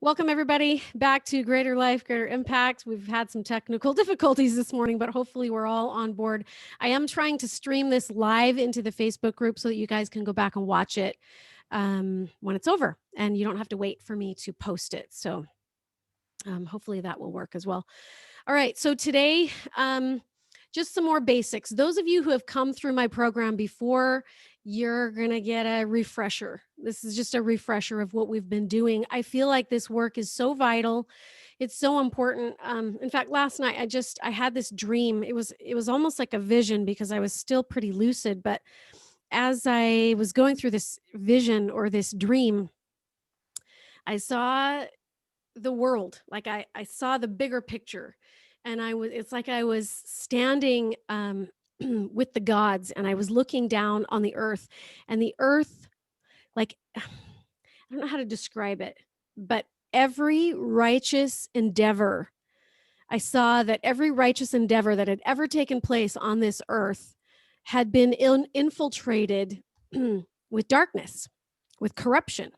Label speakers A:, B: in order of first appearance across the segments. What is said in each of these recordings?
A: Welcome, everybody, back to Greater Life, Greater Impact. We've had some technical difficulties this morning, but hopefully we're all on board. I am trying to stream this live into the Facebook group so that you guys can go back and watch it when it's over, and you don't have to wait for me to post it. So hopefully that will work as well. All right, so today, just some more basics. Those of you who have come through my program before, you're going to get a refresher. This is just a refresher of what we've been doing. I feel like this work is so vital. It's so important. In fact, last night I had this dream. It was almost like a vision because I was still pretty lucid, but as I was going through this vision or this dream, I saw the world. Like I saw the bigger picture, and it's like I was standing with the gods, and I was looking down on the earth, and the earth, like, I don't know how to describe it, but every righteous endeavor, I saw that every righteous endeavor that had ever taken place on this earth had been infiltrated with darkness, with corruption.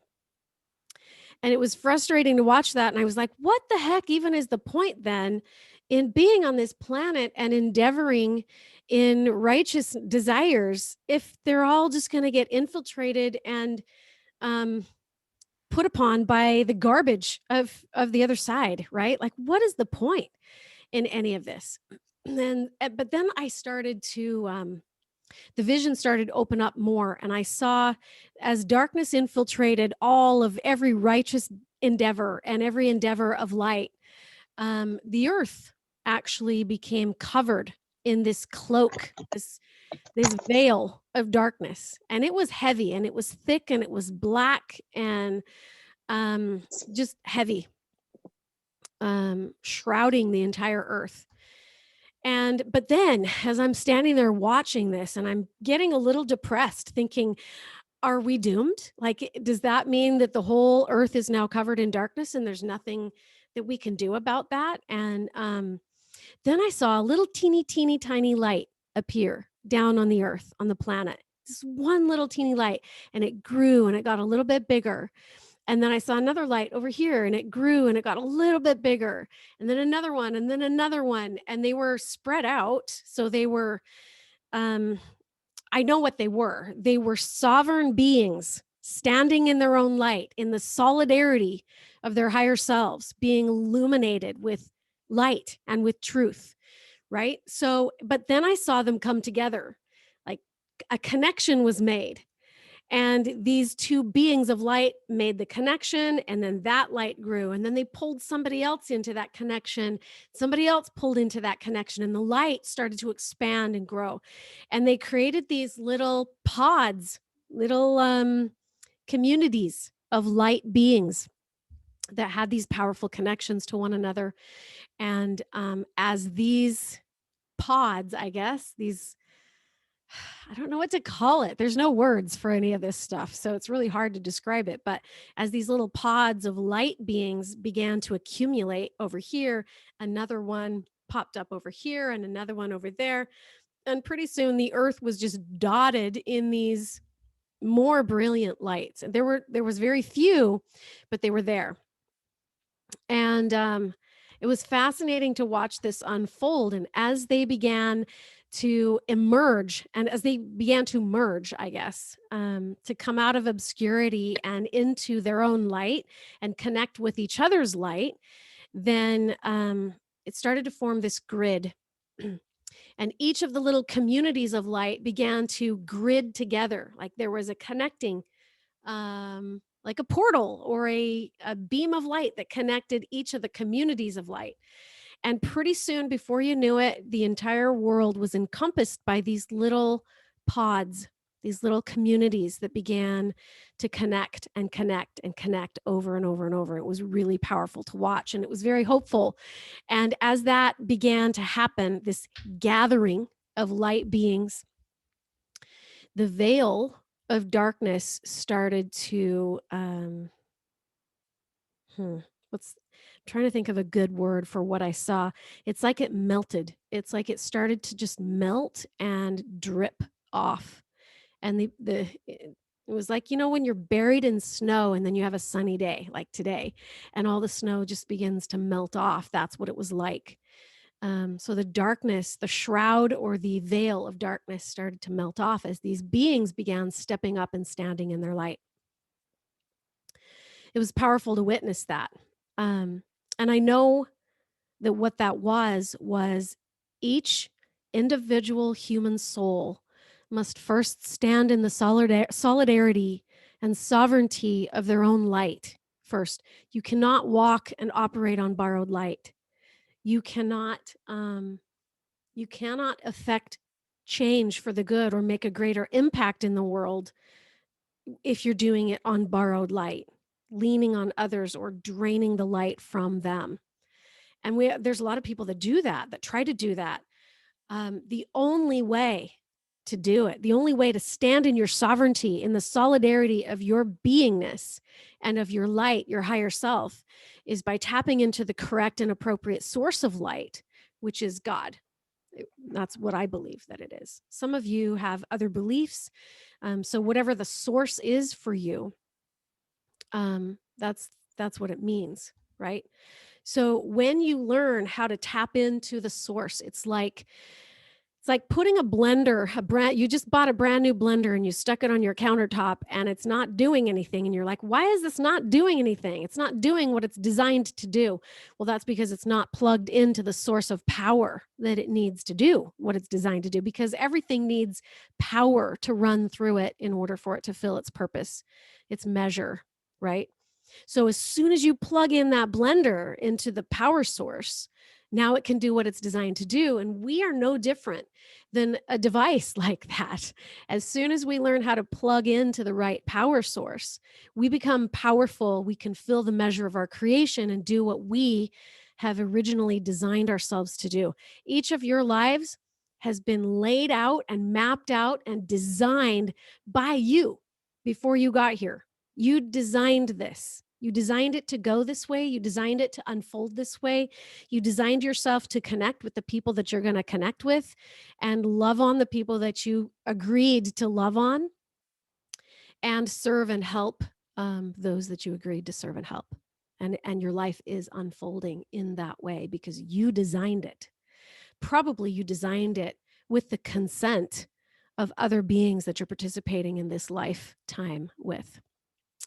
A: And it was frustrating to watch that. And I was like, what the heck even is the point then in being on this planet and endeavoring in righteous desires if they're all just going to get infiltrated and um, put upon by the garbage of the other side, right? Like, what is the point in any of this? But then I started to the vision started to open up more, and I saw, as darkness infiltrated all of every righteous endeavor and every endeavor of light, the earth actually became covered in this cloak, this veil of darkness, and it was heavy, and it was thick, and it was black, and just heavy, shrouding the entire earth. But then, as I'm standing there watching this, and I'm getting a little depressed, thinking, are we doomed? Like, does that mean that the whole earth is now covered in darkness and there's nothing that we can do about that? And then I saw a little teeny tiny light appear down on the earth, on the planet. This one little teeny light, and it grew and it got a little bit bigger. And then I saw another light over here, and it grew and it got a little bit bigger, and then another one, and then another one. And they were spread out. So they were, um, I know what they were. They were sovereign beings standing in their own light, in the solidarity of their higher selves, being illuminated with light and with truth. Right. So, but then I saw them come together, like a connection was made. And these two beings of light made the connection, and then that light grew, and then they pulled somebody else into that connection. Somebody else pulled into that connection, and the light started to expand and grow. And they created these little pods, little communities of light beings that had these powerful connections to one another. And as these pods, I guess, I don't know what to call it. There's no words for any of this stuff, so it's really hard to describe it. But as these little pods of light beings began to accumulate over here, another one popped up over here and another one over there. And pretty soon the earth was just dotted in these more brilliant lights. And there was very few, but they were there. And it was fascinating to watch this unfold. And as they began to emerge, and as they began to merge, I guess, to come out of obscurity and into their own light and connect with each other's light, then it started to form this grid. And each of the little communities of light began to grid together, like there was a connecting, like a portal or a beam of light that connected each of the communities of light. And pretty soon, before you knew it, the entire world was encompassed by these little pods, these little communities that began to connect and connect and connect over and over and over. It was really powerful to watch, and it was very hopeful. And as that began to happen, this gathering of light beings, the veil of darkness started to what's trying to think of a good word for what I saw. It's like it melted. It's like it started to just melt and drip off. And It was like, when you're buried in snow and then you have a sunny day like today, and all the snow just begins to melt off. That's what it was like. So the darkness, the shroud or the veil of darkness started to melt off as these beings began stepping up and standing in their light. It was powerful to witness that. And I know that what that was each individual human soul must first stand in the solidarity and sovereignty of their own light first. You cannot walk and operate on borrowed light. You cannot affect change for the good or make a greater impact in the world if you're doing it on borrowed light, leaning on others or draining the light from them. And there's a lot of people that do that, that try to do that. The only way to do it, the only way to stand in your sovereignty, in the solidarity of your beingness and of your light, your higher self, is by tapping into the correct and appropriate source of light, which is God. That's what I believe that it is. Some of you have other beliefs. So whatever the source is for you, that's what it means, right? So when you learn how to tap into the source, it's like putting you just bought a brand new blender and you stuck it on your countertop and it's not doing anything. And you're like, why is this not doing anything? It's not doing what it's designed to do. Well, that's because it's not plugged into the source of power that it needs to do what it's designed to do, because everything needs power to run through it in order for it to fill its purpose, its measure, right? So as soon as you plug in that blender into the power source, now it can do what it's designed to do. And we are no different than a device like that. As soon as we learn how to plug into the right power source, we become powerful. We can fill the measure of our creation and do what we have originally designed ourselves to do. Each of your lives has been laid out and mapped out and designed by you before you got here. You designed this. You designed it to go this way. You designed it to unfold this way. You designed yourself to connect with the people that you're going to connect with and love on the people that you agreed to love on, and serve and help those that you agreed to serve and help. And your life is unfolding in that way because you designed it. Probably you designed it with the consent of other beings that you're participating in this lifetime with.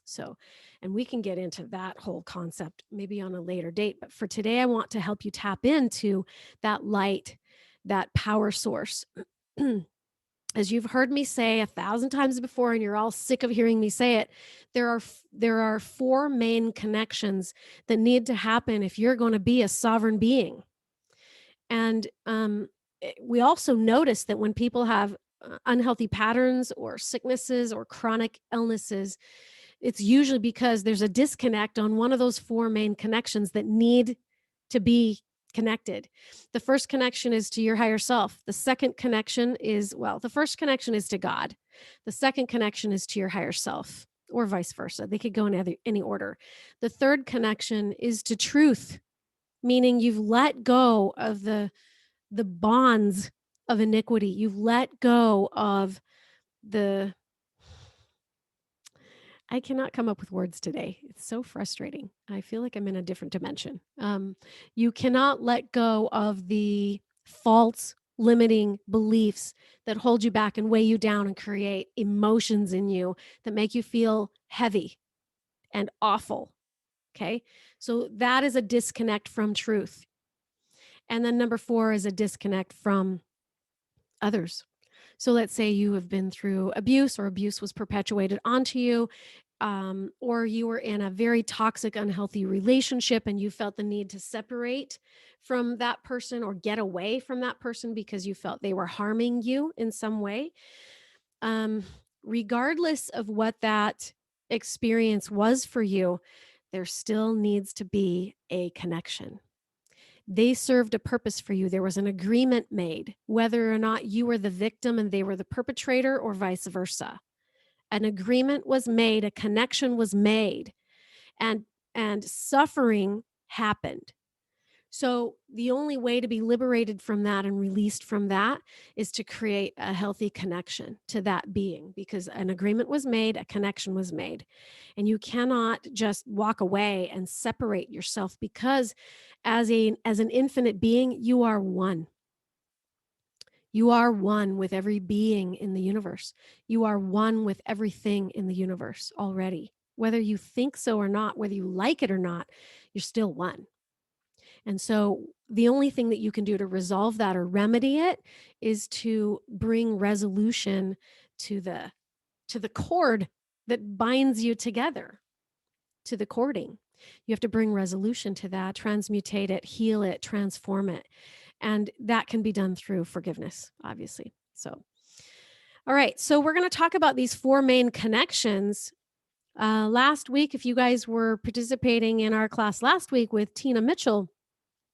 A: So, and we can get into that whole concept maybe on a later date. But for today, I want to help you tap into that light, that power source. As you've heard me say 1,000 times before, and you're all sick of hearing me say it, there are four main connections that need to happen if you're going to be a sovereign being. And we also notice that when people have unhealthy patterns or sicknesses or chronic illnesses, it's usually because there's a disconnect on one of those four main connections that need to be connected. The first connection is to your higher self. The second connection is, the first connection is to God. The second connection is to your higher self, or vice versa. They could go in any order. The third connection is to truth, meaning you've let go of the bonds of iniquity. You've let go of the I cannot come up with words today. It's so frustrating. I feel like I'm in a different dimension. You cannot let go of the false limiting beliefs that hold you back and weigh you down and create emotions in you that make you feel heavy and awful. Okay. So that is a disconnect from truth. And then number 4 is a disconnect from others. So let's say you have been through abuse, or abuse was perpetuated onto you, or you were in a very toxic, unhealthy relationship and you felt the need to separate from that person or get away from that person because you felt they were harming you in some way. Regardless of what that experience was for you, there still needs to be a connection. They served a purpose for you. There was an agreement made, whether or not you were the victim and they were the perpetrator, or vice versa. An agreement was made, a connection was made, and suffering happened. So the only way to be liberated from that and released from that is to create a healthy connection to that being, because an agreement was made, a connection was made. And you cannot just walk away and separate yourself, because as an infinite being, you are one. You are one with every being in the universe. You are one with everything in the universe already. Whether you think so or not, whether you like it or not, you're still one. And so the only thing that you can do to resolve that or remedy it is to bring resolution to the cord that binds you together, to the cording. You have to bring resolution to that, transmutate it, heal it, transform it. And that can be done through forgiveness, obviously. So, all right. So, we're going to talk about these four main connections. Last week, if you guys were participating in our class last week with Tina Mitchell,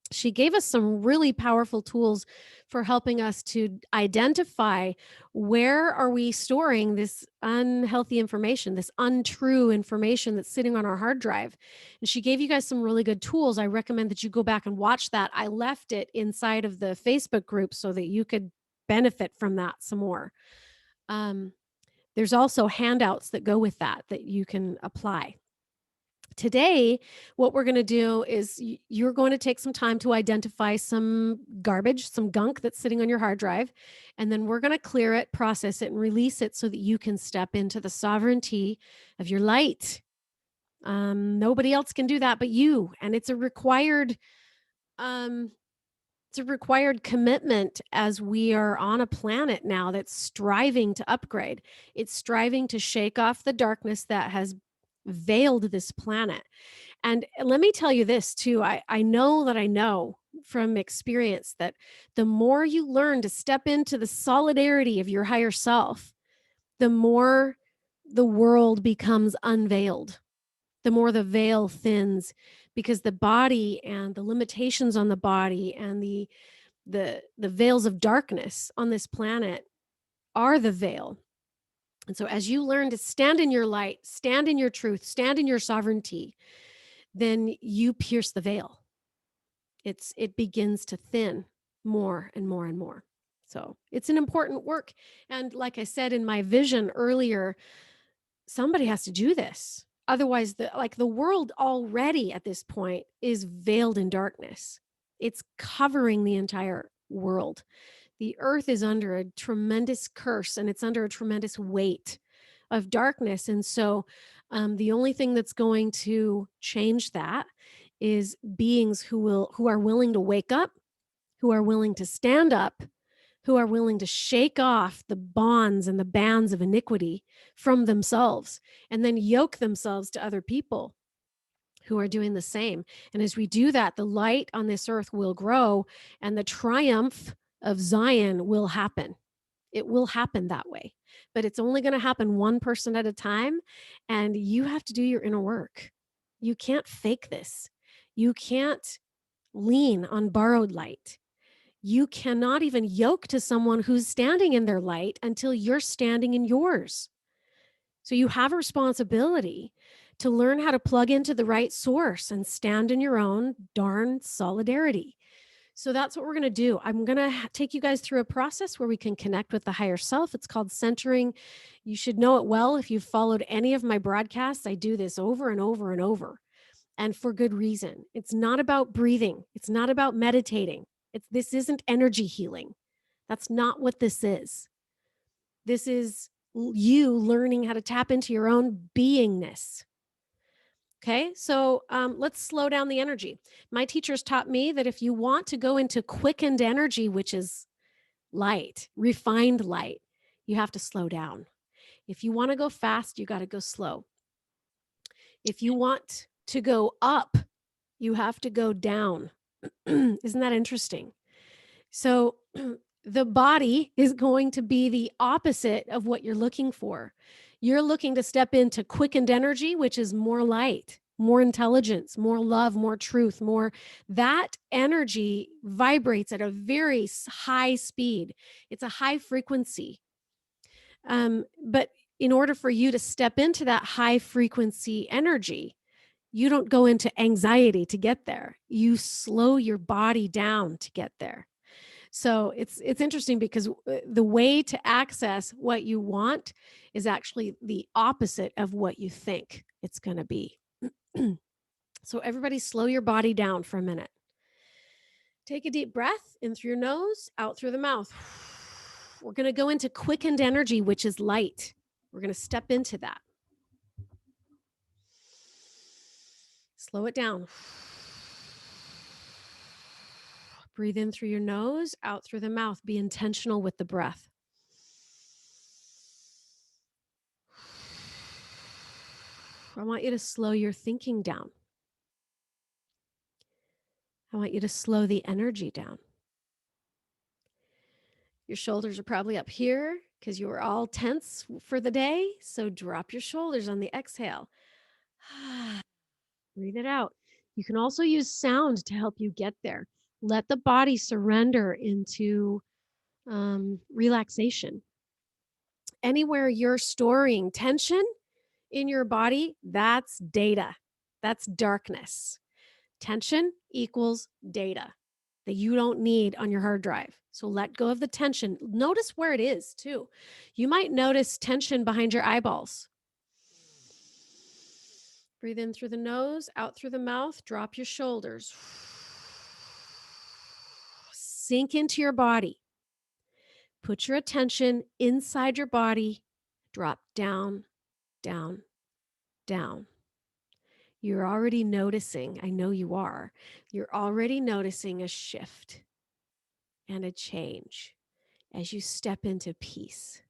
A: she gave us some really powerful tools for helping us to identify where are we storing this unhealthy information, this untrue information that's sitting on our hard drive. And she gave you guys some really good tools. I recommend that you go back and watch that. I left it inside of the Facebook group so that you could benefit from that some more. There's also handouts that go with that you can apply. Today, what we're going to do is you're going to take some time to identify some garbage, some gunk that's sitting on your hard drive, and then we're going to clear it, process it, and release it so that you can step into the sovereignty of your light. Nobody else can do that but you, and it's a required commitment, as we are on a planet now that's striving to upgrade. It's striving to shake off the darkness that has veiled this planet. And let me tell you this too. I know that I know from experience that the more you learn to step into the solidarity of your higher self, the more the world becomes unveiled, the more the veil thins, because the body and the limitations on the body and the veils of darkness on this planet are the veil. And so as you learn to stand in your light, stand in your truth, stand in your sovereignty, then you pierce the veil. It begins to thin more and more and more. So it's an important work. And like I said in my vision earlier, somebody has to do this. Otherwise, the world already at this point is veiled in darkness. It's covering the entire world. The earth is under a tremendous curse, and it's under a tremendous weight of darkness. And so the only thing that's going to change that is beings who are willing to wake up, who are willing to stand up, who are willing to shake off the bonds and the bands of iniquity from themselves, and then yoke themselves to other people who are doing the same. And as we do that, the light on this earth will grow, and the triumph of Zion will happen. It will happen that way, but it's only going to happen one person at a time. And you have to do your inner work. You can't fake this. You can't lean on borrowed light. You cannot even yoke to someone who's standing in their light until you're standing in yours. So you have a responsibility to learn how to plug into the right source and stand in your own darn solidarity. So that's what we're going to do. I'm going to take you guys through a process where we can connect with the higher self. It's called centering. You should know it well if you've followed any of my broadcasts. I do this over and over and over, and for good reason. It's not about breathing. It's not about meditating. This isn't energy healing. That's not what this is. This is you learning how to tap into your own beingness. Okay, so let's slow down the energy. My teachers taught me that if you want to go into quickened energy, which is light, refined light, you have to slow down. If you want to go fast, you got to go slow. If you want to go up, you have to go down. Isn't that interesting? So the body is going to be the opposite of what you're looking for. You're looking to step into quickened energy, which is more light, more intelligence, more love, more truth, more. That energy vibrates at a very high speed. It's a high frequency. But in order for you to step into that high frequency energy, You don't go into anxiety to get there. You slow your body down to get there. So it's interesting because the way to access what you want is actually the opposite of what you think it's going to be. So everybody slow your body down for a minute. Take a deep breath in through your nose, out through the mouth. We're going to go into quickened energy, which is light. We're going to step into that. Slow it down. Breathe in through your nose, out through the mouth. Be intentional with the breath. I want you to slow your thinking down. I want you to slow the energy down. Your shoulders are probably up here because you were all tense for the day. So drop your shoulders on the exhale. Breathe it out. You can also use sound to help you get there. Let the body surrender into relaxation. Anywhere you're storing tension in your body, that's data. That's darkness. Tension equals data that you don't need on your hard drive. So let go of the tension. Notice where it is too. You might notice tension behind your eyeballs. Breathe in through the nose, out through the mouth, drop your shoulders. Sink into your body. Put your attention inside your body. Drop down, down, down. You're already noticing, I know you are, you're already noticing a shift and a change as you step into peace.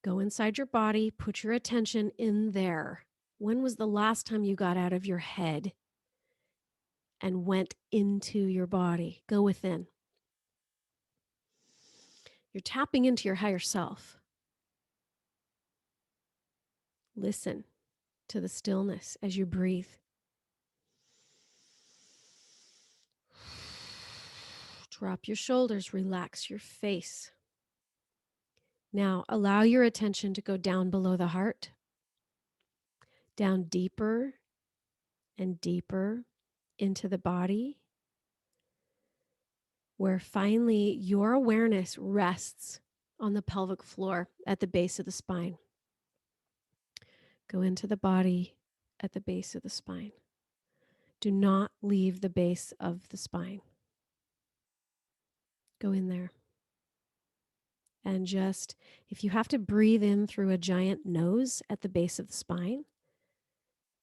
A: Go inside your body, put your attention in there. When was the last time you got out of your head and went into your body? Go within. You're tapping into your higher self. Listen to the stillness as you breathe. Drop your shoulders, relax your face. Now, allow your attention to go down below the heart, down deeper and deeper into the body, where finally your awareness rests on the pelvic floor at the base of the spine. Go into the body at the base of the spine. Do not leave the base of the spine. Go in there. And just, if you have to breathe in through a giant nose at the base of the spine,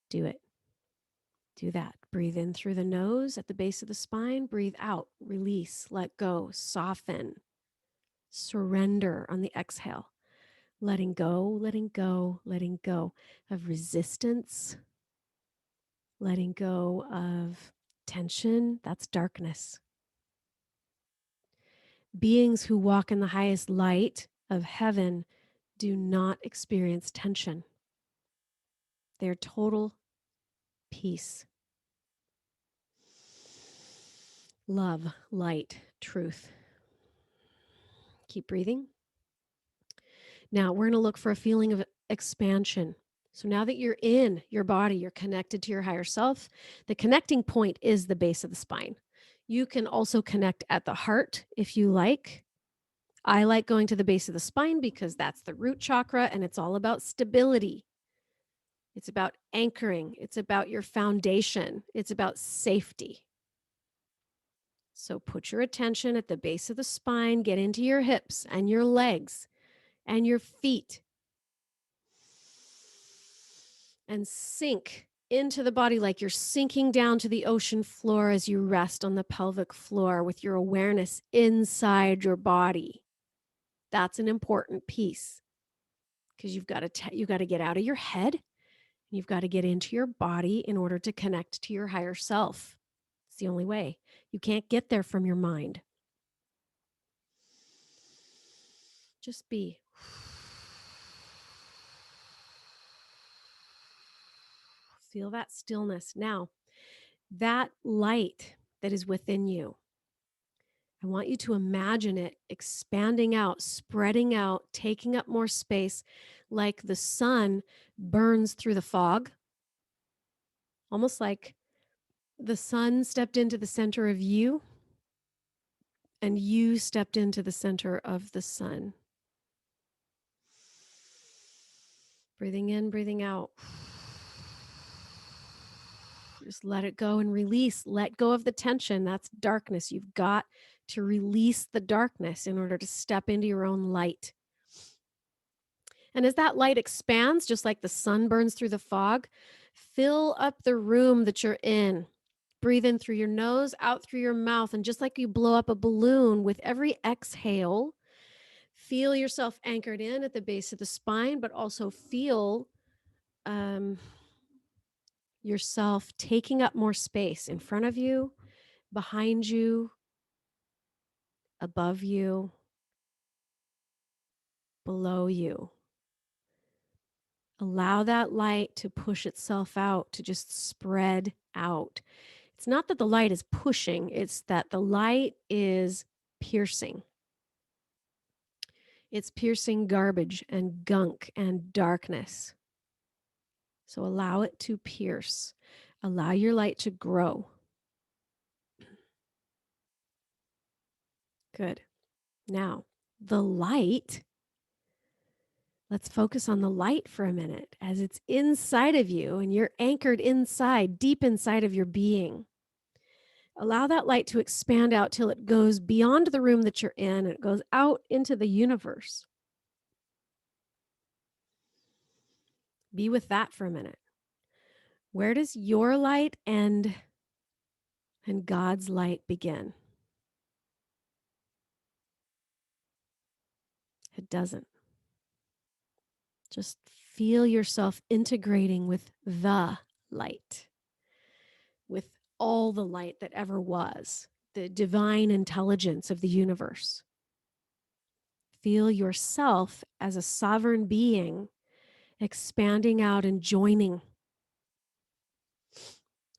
A: do it. Do that. Breathe in through the nose at the base of the spine. Breathe out. Release. Let go. Soften. Surrender on the exhale. Letting go, letting go, letting go of resistance. Letting go of tension. That's darkness. Beings who walk in the highest light of heaven do not experience tension. They're total peace. Love, light, truth. Keep breathing. Now we're going to look for a feeling of expansion. So now that you're in your body, you're connected to your higher self. The connecting point is the base of the spine. You can also connect at the heart if you like. I like going to the base of the spine because that's the root chakra and it's all about stability. It's about anchoring. It's about your foundation. It's about safety. So put your attention at the base of the spine, get into your hips and your legs and your feet, and sink into the body like you're sinking down to the ocean floor as you rest on the pelvic floor with your awareness inside your body. That's an important piece because you've got to get out of your head. You've got to get into your body in order to connect to your higher self. It's the only way. You can't get there from your mind. Just be. Feel that stillness. Now, that light that is within you, I want you to imagine it expanding out, spreading out, taking up more space, like the sun burns through the fog, almost like the sun stepped into the center of you and you stepped into the center of the sun. Breathing in, breathing out. Just let it go and release. Let go of the tension. That's darkness. You've got to release the darkness in order to step into your own light. And as that light expands, just like the sun burns through the fog, fill up the room that you're in. Breathe in through your nose, out through your mouth. And just like you blow up a balloon, with every exhale, feel yourself anchored in at the base of the spine, but also feel yourself taking up more space in front of you, behind you, above you, below you. Allow that light to push itself out, to just spread out. It's not that the light is pushing, it's that the light is piercing. It's piercing garbage and gunk and darkness. So allow it to pierce. Allow your light to grow. Good. Now, the light, let's focus on the light for a minute as it's inside of you and you're anchored inside, deep inside of your being. Allow that light to expand out till it goes beyond the room that you're in and it goes out into the universe. Be with that for a minute. Where does your light end and God's light begin? It doesn't. Just feel yourself integrating with the light, with all the light that ever was, the divine intelligence of the universe. Feel yourself as a sovereign being expanding out and joining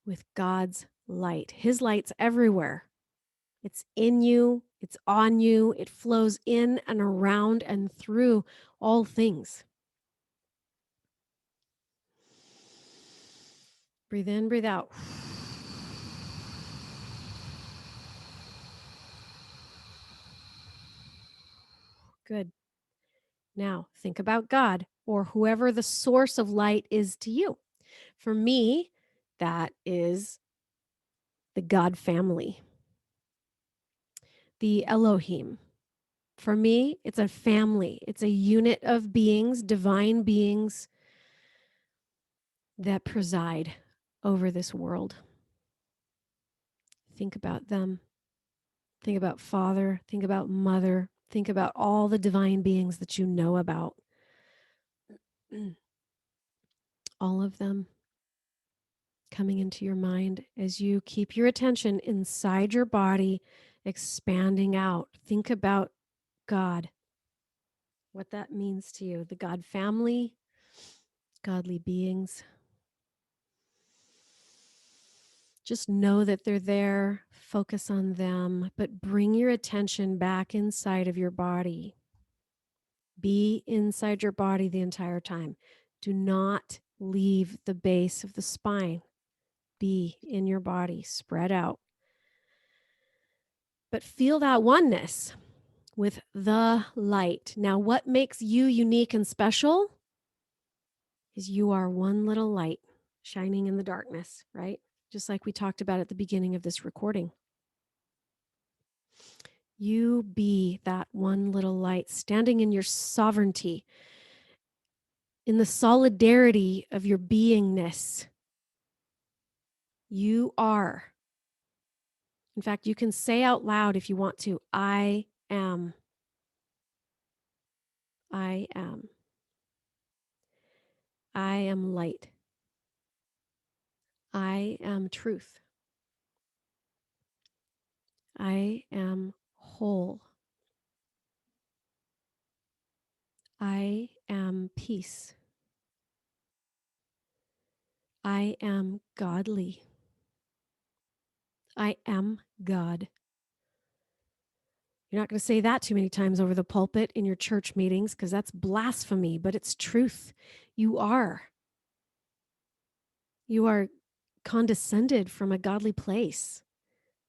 A: with God's light. His light's everywhere. It's in you, it's on you, it flows in and around and through all things. Breathe in, breathe out. Good. Now, think about God or whoever the source of light is to you. For me, that is the God family, the Elohim. For me, it's a family. It's a unit of beings, divine beings that preside over this world. Think about them. Think about Father. Think about Mother. Think about all the divine beings that you know about. All of them coming into your mind as you keep your attention inside your body, expanding out. Think about God, what that means to you, the God family, godly beings. Just know that they're there, focus on them, but bring your attention back inside of your body. Be inside your body the entire time. Do not leave the base of the spine. Be in your body, spread out. But feel that oneness with the light. Now, what makes you unique and special is you are one little light shining in the darkness, right? Just like we talked about at the beginning of this recording. You be that one little light standing in your sovereignty, in the solidarity of your beingness. You are. In fact, you can say out loud if you want to, I am. I am. I am light. I am truth. I am whole. I am peace. I am godly. I am God. You're not going to say that too many times over the pulpit in your church meetings because that's blasphemy, but it's truth. You are. You are condescended from a godly place.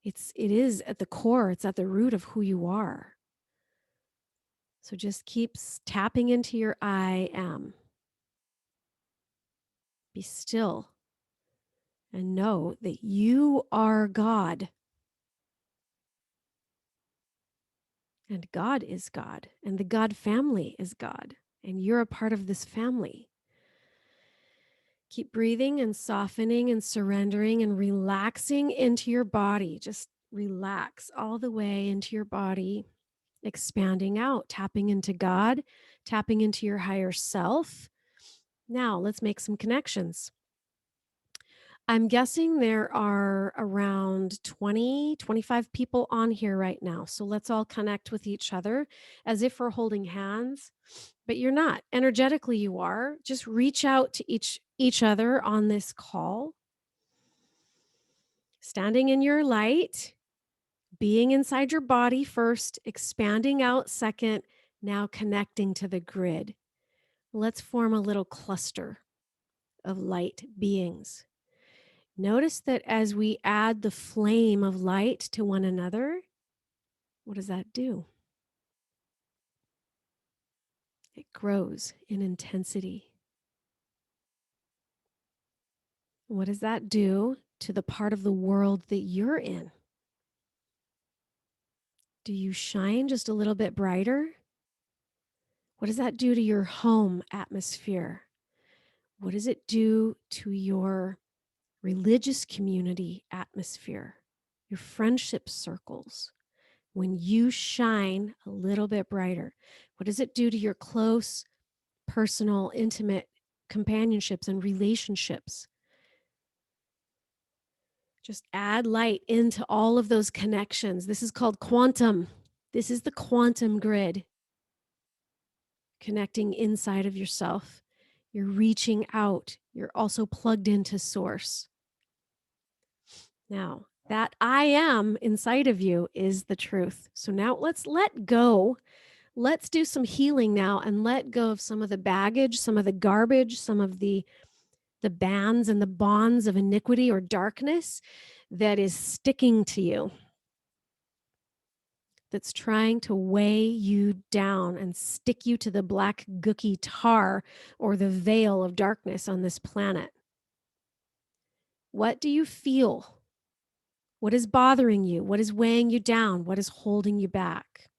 A: It is at the core, it's at the root of who you are. So just keep tapping into your I am. Be still and know that you are God. And God is God. And the God family is God. And you're a part of this family. Keep breathing and softening and surrendering and relaxing into your body. Just relax all the way into your body, expanding out, tapping into God, tapping into your higher self. Now, let's make some connections. I'm guessing there are around 20, 25 people on here right now. So let's all connect with each other as if we're holding hands, but you're not. Energetically, you are. Just reach out to each other on this call. Standing in your light, being inside your body first, expanding out second, now connecting to the grid. Let's form a little cluster of light beings. Notice that as we add the flame of light to one another, what does that do? It grows in intensity. What does that do to the part of the world that you're in? Do you shine just a little bit brighter? What does that do to your home atmosphere? What does it do to your religious community atmosphere, your friendship circles? When you shine a little bit brighter, what does it do to your close, personal, intimate companionships and relationships? Just add light into all of those connections. This is called quantum. This is the quantum grid, connecting inside of yourself. You're reaching out. You're also plugged into source. Now, that I am inside of you is the truth. So now let's let go. Let's do some healing now and let go of some of the baggage, some of the garbage, some of the bands and the bonds of iniquity or darkness that is sticking to you, that's trying to weigh you down and stick you to the black gooky tar or the veil of darkness on this planet. What do you feel? What is bothering you? What is weighing you down? What is holding you back?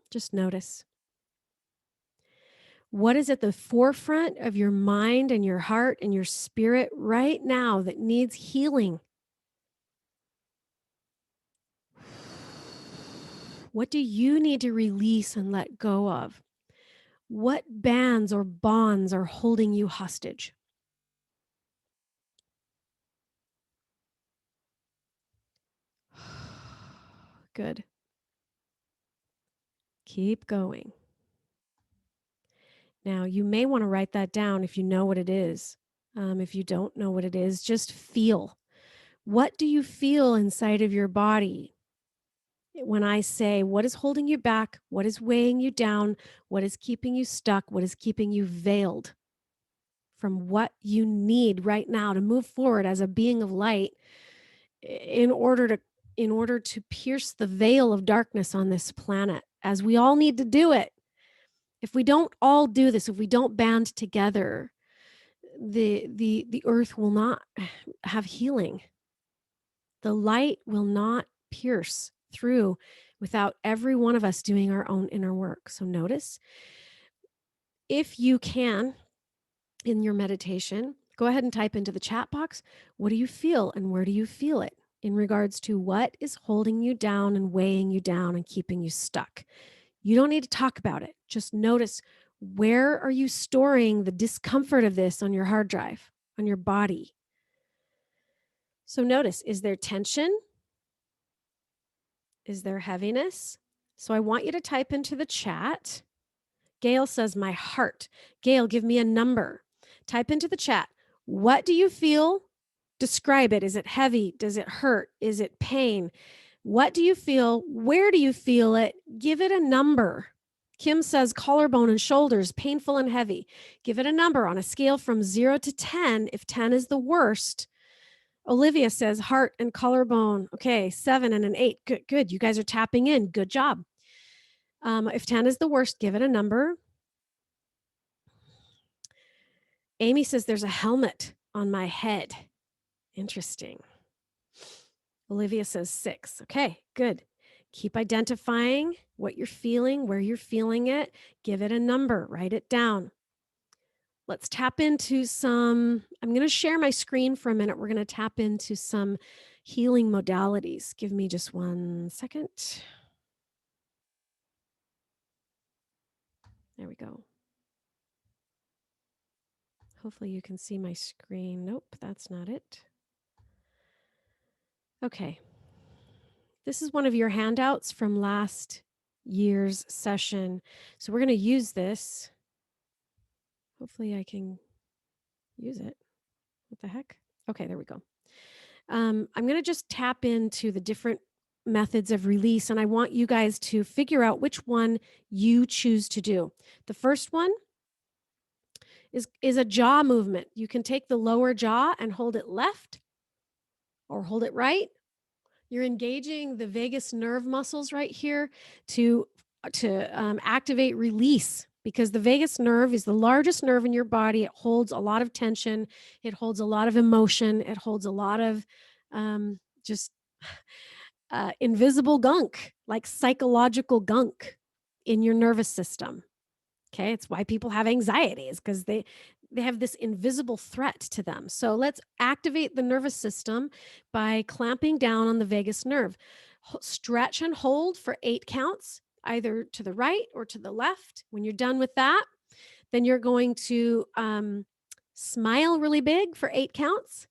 A: Just notice. What is at the forefront of your mind and your heart and your spirit right now that needs healing? What do you need to release and let go of? What bands or bonds are holding you hostage? Good. Keep going. Now, you may want to write that down if you know what it is. If you don't know what it is, just feel. What do you feel inside of your body when I say, what is holding you back? What is weighing you down? What is keeping you stuck? What is keeping you veiled from what you need right now to move forward as a being of light in order to pierce the veil of darkness on this planet, as we all need to do it. If we don't all do this, if we don't band together, the earth will not have healing. The light will not pierce through without every one of us doing our own inner work. So notice, if you can, in your meditation, go ahead and type into the chat box, what do you feel and where do you feel it in regards to what is holding you down and weighing you down and keeping you stuck? You don't need to talk about it. Just notice, where are you storing the discomfort of this on your hard drive, on your body? So notice, is there tension? Is there heaviness? So I want you to type into the chat. Gail says, my heart. Gail, give me a number. Type into the chat. What do you feel? Describe it. Is it heavy? Does it hurt? Is it pain? What do you feel? Where do you feel it? Give it a number. Kim says collarbone and shoulders, painful and heavy. Give it a number on a scale from 0 to 10. If 10 is the worst. Olivia says heart and collarbone. Okay, 7 and an 8. Good, good. You guys are tapping in. Good job. If 10 is the worst, give it a number. Amy says there's a helmet on my head. Interesting. Olivia says 6. Okay, good. Keep identifying what you're feeling, where you're feeling it. Give it a number. Write it down. Let's tap into some, I'm going to share my screen for a minute. We're going to tap into some healing modalities. Give me just 1 second. There we go. Hopefully you can see my screen. Nope, that's not it. Okay. This is one of your handouts from last year's session. So we're going to use this. Hopefully I can use it. What the heck? Okay, there we go. I'm going to just tap into the different methods of release, and I want you guys to figure out which one you choose to do. The first one is a jaw movement. You can take the lower jaw and hold it left or hold it right. You're engaging the vagus nerve muscles right here to activate release, because the vagus nerve is the largest nerve in your body. It holds a lot of tension. It holds a lot of emotion. It holds a lot of just invisible gunk, like psychological gunk in your nervous system. Okay, it's why people have anxieties, because they have this invisible threat to them. So let's activate the nervous system by clamping down on the vagus nerve. Stretch and hold for 8 counts, either to the right or to the left. When you're done with that, then you're going to smile really big for 8 counts.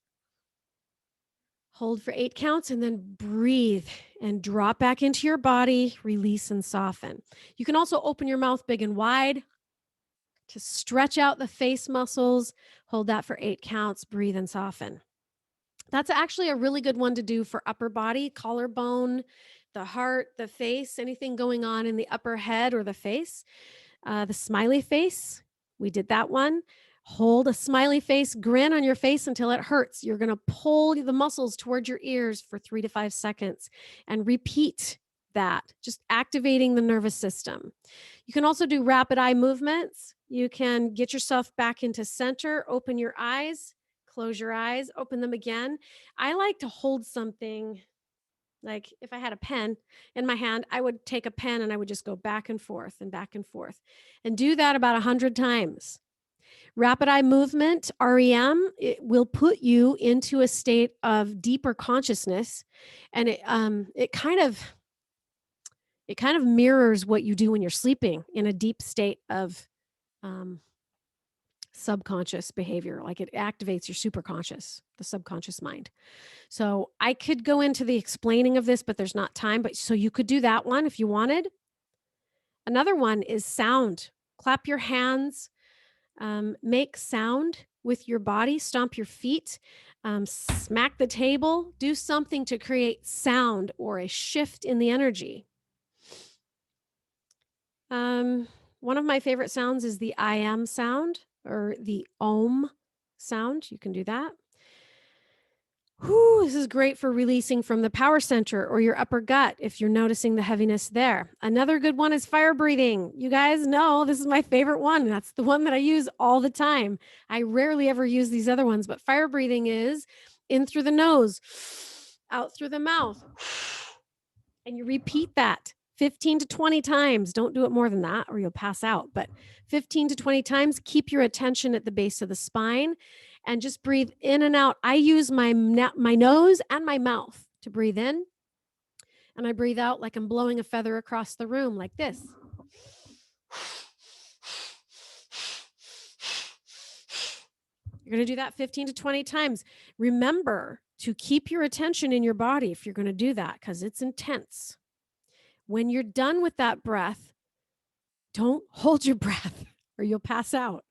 A: Hold for 8 counts and then breathe and drop back into your body, release and soften. You can also open your mouth big and wide to stretch out the face muscles. Hold that for 8 counts, breathe and soften. That's actually a really good one to do for upper body, collarbone, the heart, the face, anything going on in the upper head or the face. The smiley face, we did that one. Hold a smiley face, grin on your face until it hurts. You're going to pull the muscles towards your ears for 3 to 5 seconds and repeat that, just activating the nervous system. You can also do rapid eye movements. You can get yourself back into center, open your eyes, close your eyes, open them again. I like to hold something. Like if I had a pen in my hand, I would take a pen and I would just go back and forth and do that about 100 times. Rapid eye movement, REM, it will put you into a state of deeper consciousness, and it kind of mirrors what you do when you're sleeping in a deep state of subconscious behavior. Like it activates your superconscious, the subconscious mind. So I could go into the explaining of this, but there's not time. But so you could do that one if you wanted. Another one is sound. Clap your hands, make sound with your body, stomp your feet, smack the table, do something to create sound or a shift in the energy. One of my favorite sounds is the I am sound or the Om sound. You can do that. Whew, this is great for releasing from the power center or your upper gut if you're noticing the heaviness there. Another good one is fire breathing. You guys know this is my favorite one. That's the one that I use all the time. I rarely ever use these other ones, but fire breathing is in through the nose, out through the mouth. And you repeat that 15 to 20 times. Don't do it more than that or you'll pass out. But 15 to 20 times, keep your attention at the base of the spine and just breathe in and out. I use my nose and my mouth to breathe in. And I breathe out like I'm blowing a feather across the room like this. You're going to do that 15 to 20 times. Remember to keep your attention in your body if you're going to do that, because it's intense. When you're done with that breath, don't hold your breath or you'll pass out.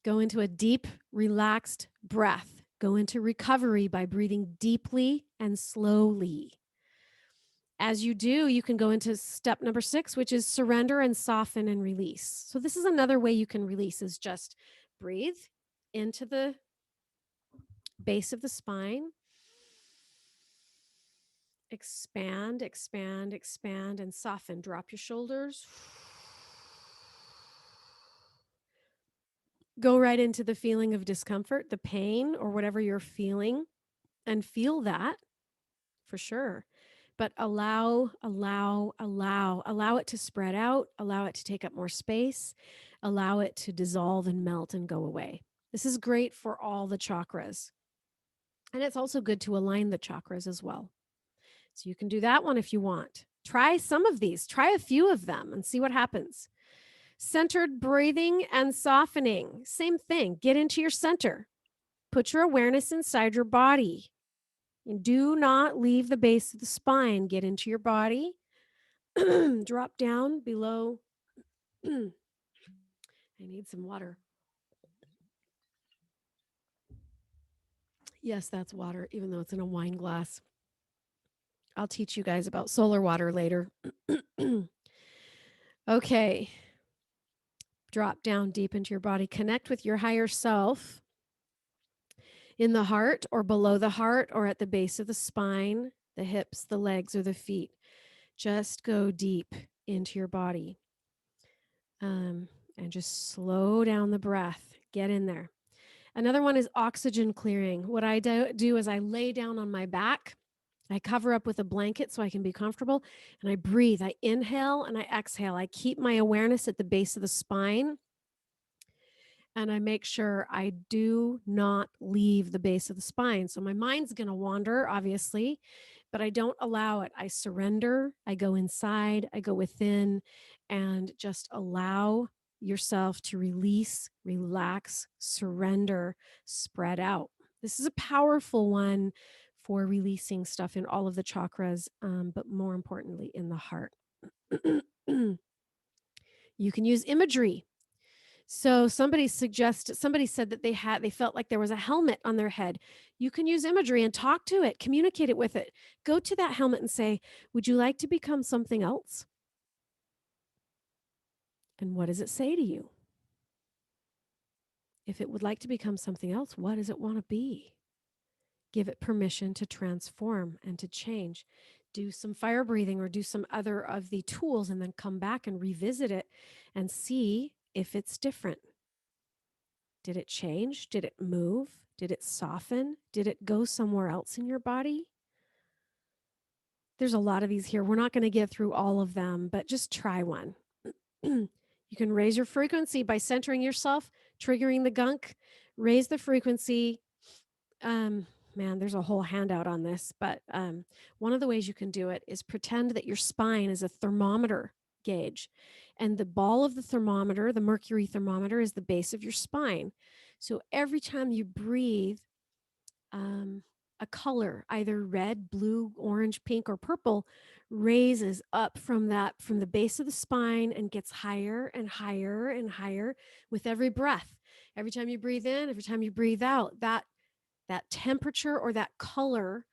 A: Go into a deep, relaxed breath. Go into recovery by breathing deeply and slowly. As you do, you can go into step number 6, which is surrender and soften and release. So this is another way you can release, is just breathe into the base of the spine. Expand, expand, expand, and soften. Drop your shoulders. Go right into the feeling of discomfort, the pain, or whatever you're feeling, and feel that for sure. But allow it to spread out, allow it to take up more space, allow it to dissolve and melt and go away. This is great for all the chakras. And it's also good to align the chakras as well. So you can do that one if you want. Try some of these, try a few of them and see what happens. Centered breathing and softening. Same thing. Get into your center. Put your awareness inside your body. And do not leave the base of the spine. Get into your body. Drop down below. I need some water. Yes, that's water, even though it's in a wine glass. I'll teach you guys about solar water later. Okay. Drop down deep into your body. Connect with your higher self in the heart or below the heart or at the base of the spine, the hips, the legs, or the feet. Just go deep into your body. And just slow down the breath. Get in there. Another one is oxygen clearing. What I do is I lay down on my back. I cover up with a blanket so I can be comfortable, and I breathe. I inhale and I exhale. I keep my awareness at the base of the spine, and I make sure I do not leave the base of the spine. So my mind's going to wander, obviously, but I don't allow it. I surrender. I go inside. I go within, and just allow yourself to release, relax, surrender, spread out. This is a powerful one for releasing stuff in all of the chakras, but more importantly, in the heart. You can use imagery. So somebody said that they felt like there was a helmet on their head. You can use imagery and talk to it, communicate it with it. Go to that helmet and say, "Would you like to become something else?" And what does it say to you? If it would like to become something else, what does it want to be? Give it permission to transform and to change. Do some fire breathing or do some other of the tools and then come back and revisit it and see if it's different. Did it change? Did it move? Did it soften? Did it go somewhere else in your body? There's a lot of these here. We're not going to get through all of them, but just try one. You can raise your frequency by centering yourself, triggering the gunk, raise the frequency. Man, there's a whole handout on this, but one of the ways you can do it is pretend that your spine is a thermometer gauge, and the ball of the thermometer, the mercury thermometer, is the base of your spine. So every time you breathe, a color, either red, blue, orange, pink, or purple, raises up from the base of the spine and gets higher and higher and higher with every breath. Every time you breathe in, every time you breathe out, that temperature or that color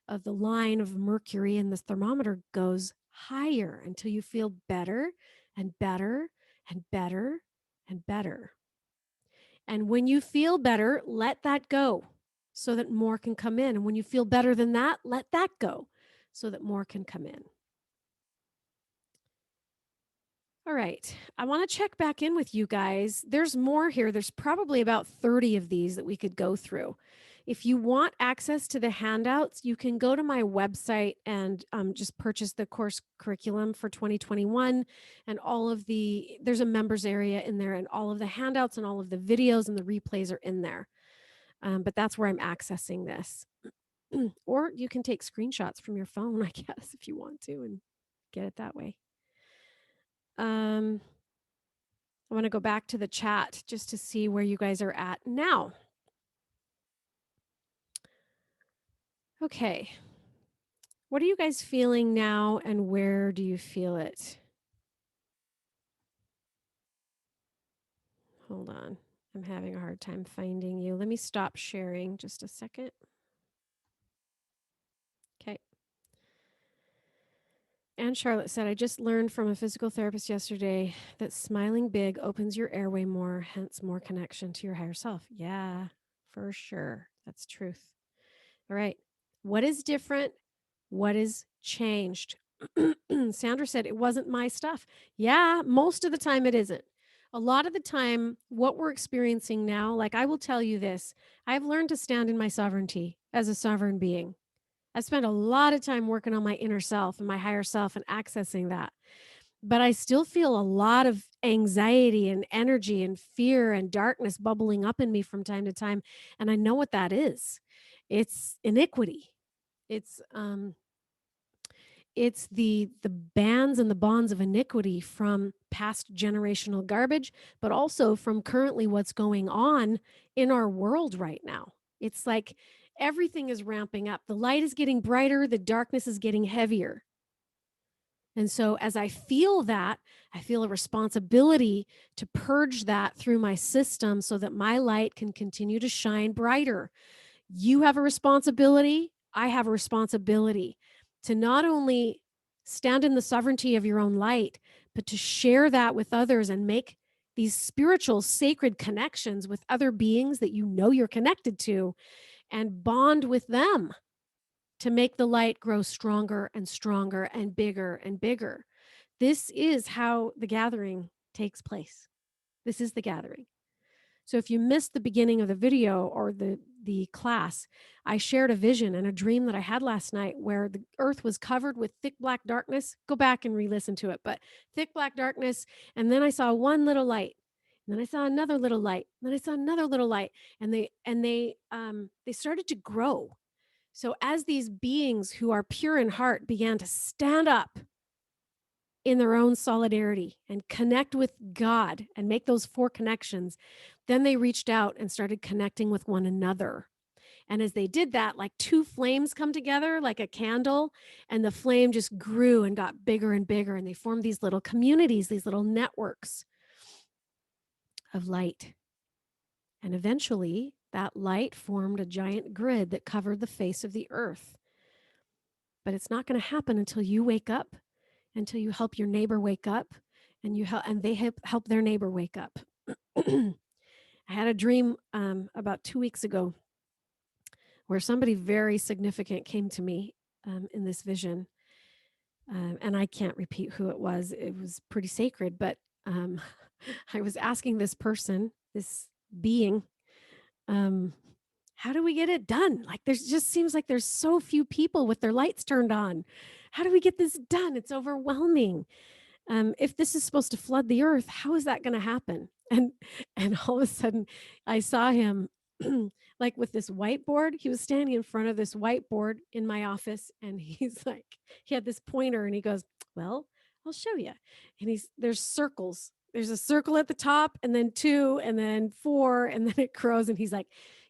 A: of the line of mercury in the thermometer goes higher until you feel better and better and better and better. And when you feel better, let that go so that more can come in. And when you feel better than that, let that go so that more can come in. All right. I want to check back in with you guys. There's more here. There's probably about 30 of these that we could go through. If you want access to the handouts, you can go to my website and just purchase the course curriculum for 2021 and there's a members area in there, and all of the handouts and all of the videos and the replays are in there. But that's where I'm accessing this. Or you can take screenshots from your phone, I guess, if you want to, and get it that way. I want to go back to the chat just to see where you guys are at now. Okay. What are you guys feeling now, and where do you feel it? Hold on. I'm having a hard time finding you. Let me stop sharing just a second. Okay. And Charlotte said, I just learned from a physical therapist yesterday that smiling big opens your airway more, hence more connection to your higher self. Yeah, for sure. That's truth. All right. What is different? What is changed? Sandra said, it wasn't my stuff. Yeah, most of the time it isn't. A lot of the time, what we're experiencing now, like I will tell you this, I've learned to stand in my sovereignty as a sovereign being. I spent a lot of time working on my inner self and my higher self and accessing that. But I still feel a lot of anxiety and energy and fear and darkness bubbling up in me from time to time. And I know what that is. It's iniquity. It's it's the bands and the bonds of iniquity from past generational garbage, but also from currently what's going on in our world right now. It's like everything is ramping up. The light is getting brighter, the darkness is getting heavier. And so, as I feel that, I feel a responsibility to purge that through my system so that my light can continue to shine brighter. You have a responsibility. I have a responsibility to not only stand in the sovereignty of your own light, but to share that with others and make these spiritual, sacred connections with other beings that you know you're connected to and bond with them to make the light grow stronger and stronger and bigger and bigger. This is how the gathering takes place. This is the gathering. So if you missed the beginning of the video or the class, I shared a vision and a dream that I had last night where the earth was covered with thick black darkness. Go back and re-listen to it, but thick black darkness, and then I saw one little light. And then I saw another little light. And then I saw another little light, and they started to grow. So as these beings who are pure in heart began to stand up in their own solidarity and connect with God and make those four connections, then they reached out and started connecting with one another. And as they did that, like two flames come together like a candle, and the flame just grew and got bigger and bigger. And they formed these little communities, these little networks of light. And eventually, that light formed a giant grid that covered the face of the earth. But it's not going to happen until you wake up, until you help your neighbor wake up, and they help their neighbor wake up. I had a dream about 2 weeks ago where somebody very significant came to me in this vision. And I can't repeat who it was. It was pretty sacred, but I was asking this person, this being, um, how do we get it done? Like, there's just seems like there's so few people with their lights turned on. How do we get this done? It's overwhelming. If this is supposed to flood the earth, how is that going to happen? And all of a sudden, I saw him like with this whiteboard. He was standing in front of this whiteboard in my office, and he's like, he had this pointer, and he goes, "Well, I'll show you." And there's circles. There's a circle at the top, and then two, and then four, and then it grows. And he's like,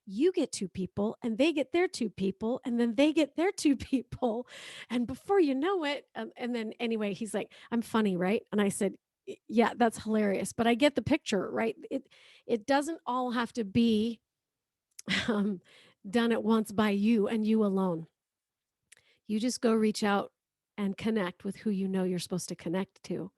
A: "You get two people, and they get their two people, and then they get their two people, and before you know it," and then anyway, he's like, "I'm funny, right?" And I said, Yeah, that's hilarious, but I get the picture, right? It doesn't all have to be um, done at once by you and you alone. You just go reach out and connect with who you know you're supposed to connect to,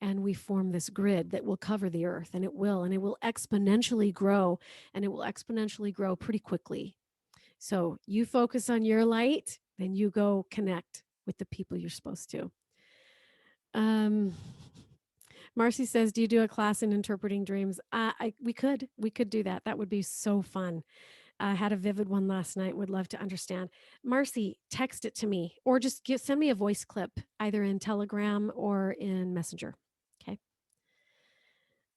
A: and we form this grid that will cover the earth, and it will exponentially grow, and it will exponentially grow pretty quickly. So you focus on your light, then you go connect with the people you're supposed to. Um, Marcy says, "Do you do a class in interpreting dreams?" We could do that. That would be so fun. I had a vivid one last night. Would love to understand. Marcy, text it to me, or just send me a voice clip, either in Telegram or in Messenger. Okay.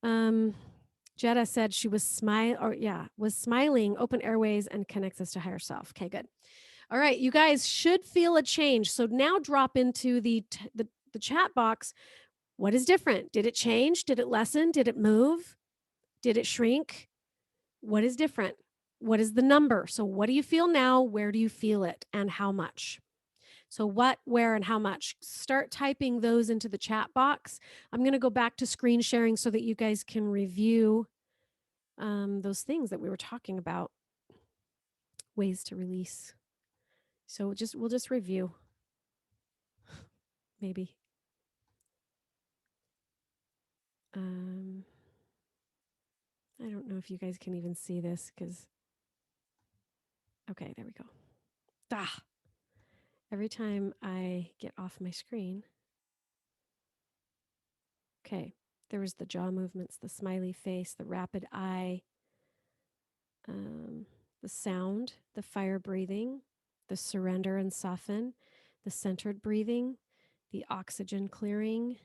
A: Um, Jetta said she was was smiling, open airways, and connects us to higher self. Okay, good. All right, you guys should feel a change. So now drop into the chat box. What is different? Did it change? Did it lessen? Did it move? Did it shrink? What is different? What is the number? So what do you feel now? Where do you feel it? And how much? So what, where, and how much? Start typing those into the chat box. I'm going to go back to screen sharing so that you guys can review those things that we were talking about, ways to release. So we'll just review, maybe. Um, I don't know if you guys can even see this because, okay, there we go. Ah, every time I get off my screen. Okay, there was the jaw movements, the smiley face, the rapid eye, um, the sound, the fire breathing, the surrender and soften, the centered breathing, the oxygen clearing,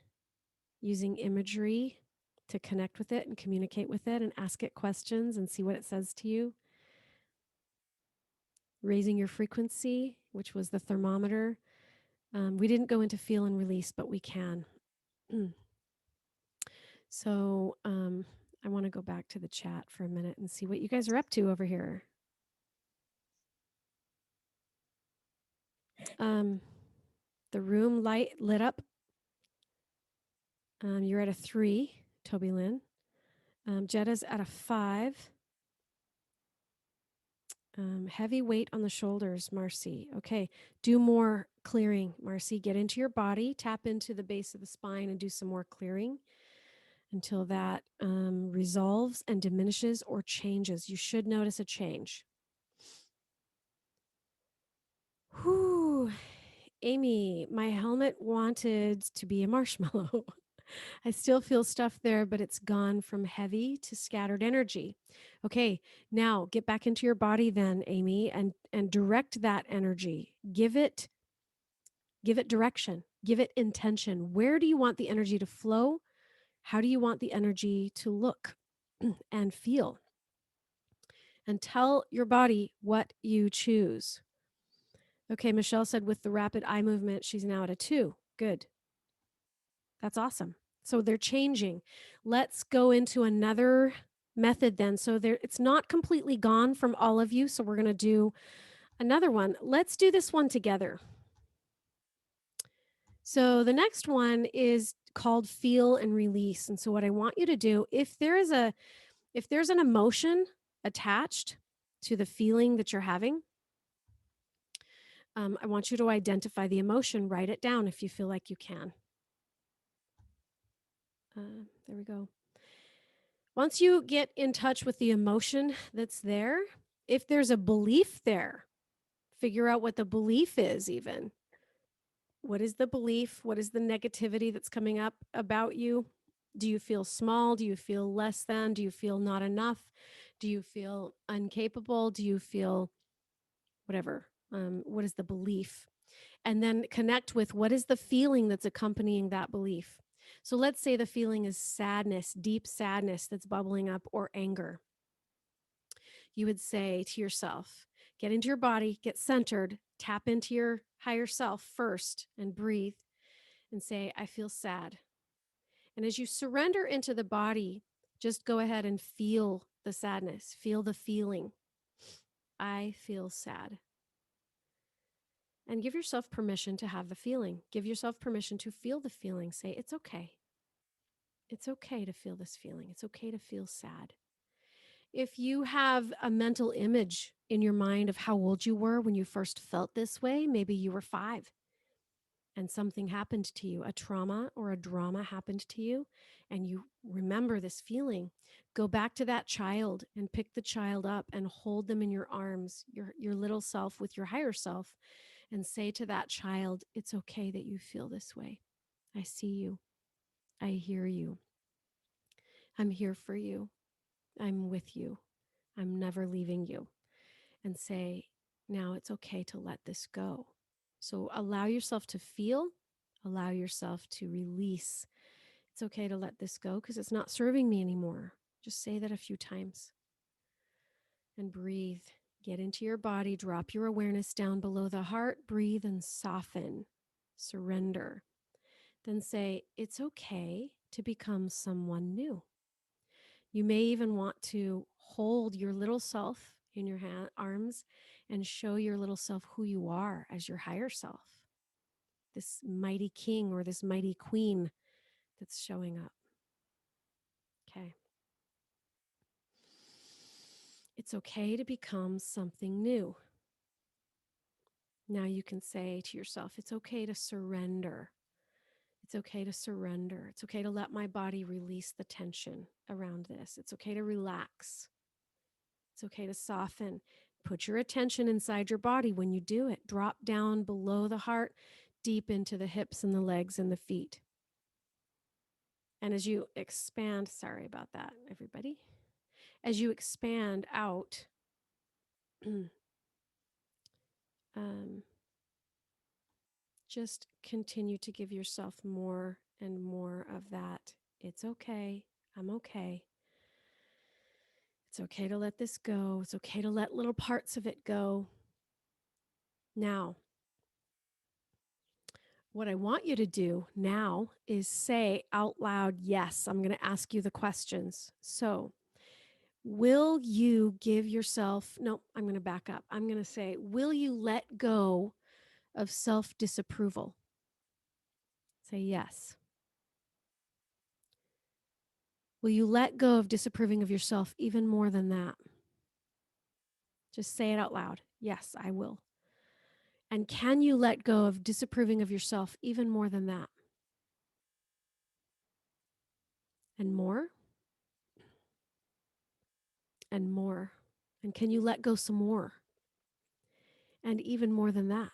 A: using imagery to connect with it and communicate with it and ask it questions and see what it says to you. Raising your frequency, which was the thermometer. We didn't go into feel and release, but we can. So I want to go back to the chat for a minute and see what you guys are up to over here. The room light lit up. You're at a 3, Toby Lynn. Jetta's at a 5. Heavy weight on the shoulders, Marcy. Okay, do more clearing, Marcy. Get into your body, tap into the base of the spine, and do some more clearing until that resolves and diminishes or changes. You should notice a change. Whew. Amy, my helmet wanted to be a marshmallow. I still feel stuff there, but it's gone from heavy to scattered energy. Okay, now get back into your body then, Amy, and direct that energy. Give it direction. Give it intention. Where do you want the energy to flow? How do you want the energy to look and feel? And tell your body what you choose. Okay, Michelle said with the rapid eye movement, she's now at a 2. Good. That's awesome. So they're changing. Let's go into another method then. So there, it's not completely gone from all of you. So we're going to do another one. Let's do this one together. So the next one is called feel and release. And so what I want you to do, if there's an emotion attached to the feeling that you're having, I want you to identify the emotion, write it down if you feel like you can. There we go. Once you get in touch with the emotion that's there, if there's a belief there, figure out what the belief is even. What is the belief? What is the negativity that's coming up about you? Do you feel small? Do you feel less than? Do you feel not enough? Do you feel incapable? Do you feel whatever? What is the belief? And then connect with what is the feeling that's accompanying that belief. So let's say the feeling is sadness, deep sadness that's bubbling up, or anger. You would say to yourself, get into your body, get centered, tap into your higher self first, and breathe and say, I feel sad. And as you surrender into the body, just go ahead and feel the sadness, feel the feeling. I feel sad. And give yourself permission to have the feeling. Give yourself permission to feel the feeling. Say, it's okay. It's okay to feel this feeling. It's okay to feel sad. If you have a mental image in your mind of how old you were when you first felt this way, maybe you were 5 and something happened to you, a trauma or a drama happened to you, and you remember this feeling, go back to that child and pick the child up and hold them in your arms, your little self with your higher self, and say to that child, it's okay that you feel this way. I see you. I hear you. I'm here for you. I'm with you. I'm never leaving you. And say, now it's okay to let this go. So allow yourself to feel, allow yourself to release. It's okay to let this go because it's not serving me anymore. Just say that a few times and breathe. Get into your body, drop your awareness down below the heart, breathe and soften, surrender. Then say, it's okay to become someone new. You may even want to hold your little self in your arms and show your little self who you are as your higher self, this mighty king or this mighty queen that's showing up. Okay. It's okay to become something new. Now you can say to yourself, it's okay to surrender. It's okay to surrender. It's okay to let my body release the tension around this. It's okay to relax. It's okay to soften. Put your attention inside your body when you do it. Drop down below the heart, deep into the hips and the legs and the feet. And as you expand, sorry about that, everybody. As you expand out, just continue to give yourself more and more of that. It's okay. I'm okay. It's okay to let this go. It's okay to let little parts of it go. Now, what I want you to do now is say out loud, yes, I'm going to ask you the questions. So, will you give yourself, no, I'm going to back up. I'm going to say, will you let go of self disapproval? Say yes. Will you let go of disapproving of yourself even more than that? Just say it out loud. Yes, I will. And can you let go of disapproving of yourself even more than that? And more? And more. And can you let go some more? And even more than that?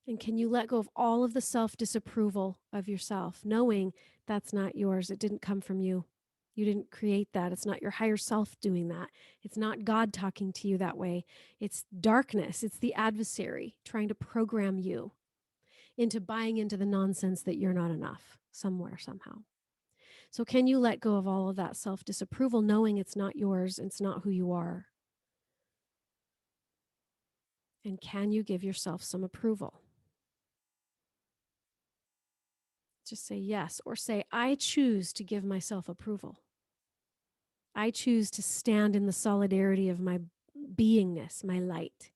A: And can you let go of all of the self disapproval of yourself, knowing that's not yours? It didn't come from you. You didn't create that. It's not your higher self doing that. It's not God talking to you that way. It's darkness. It's the adversary trying to program you into buying into the nonsense that you're not enough somewhere, somehow. So, can you let go of all of that self disapproval, knowing it's not yours, it's not who you are? And can you give yourself some approval? Just say yes, or say, I choose to give myself approval. I choose to stand in the solidarity of my beingness, my light.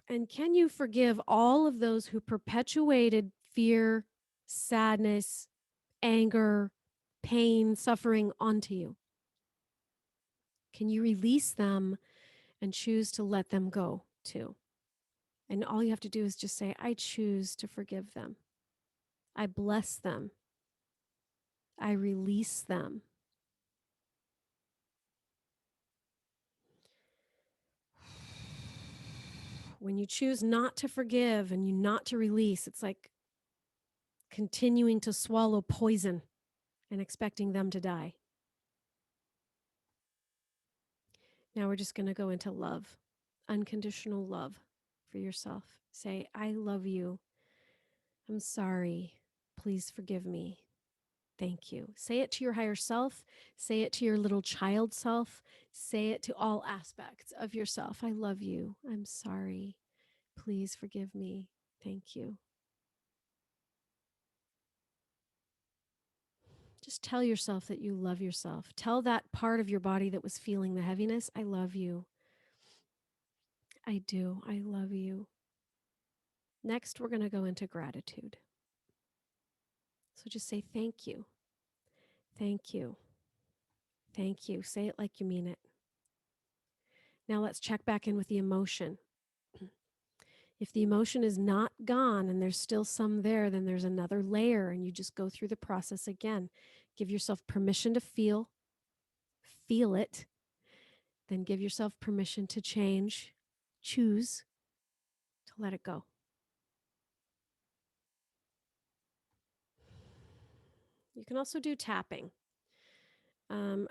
A: And can you forgive all of those who perpetuated fear, sadness, anger, pain, suffering onto you? Can you release them and choose to let them go too? And all you have to do is just say, I choose to forgive them. I bless them. I release them. When you choose not to forgive and you not to release, it's like continuing to swallow poison and expecting them to die. Now we're just going to go into love, unconditional love for yourself. Say, I love you. I'm sorry. Please forgive me. Thank you. Say it to your higher self. Say it to your little child self. Say it to all aspects of yourself. I love you. I'm sorry. Please forgive me. Thank you. Just tell yourself that you love yourself. Tell that part of your body that was feeling the heaviness, I love you. I do. I love you. Next, we're going to go into gratitude. So just say thank you. Thank you. Thank you. Say it like you mean it. Now let's check back in with the emotion. If the emotion is not gone and there's still some there, then there's another layer and you just go through the process again. Give yourself permission to feel it, then give yourself permission to change, choose to let it go. You can also do tapping.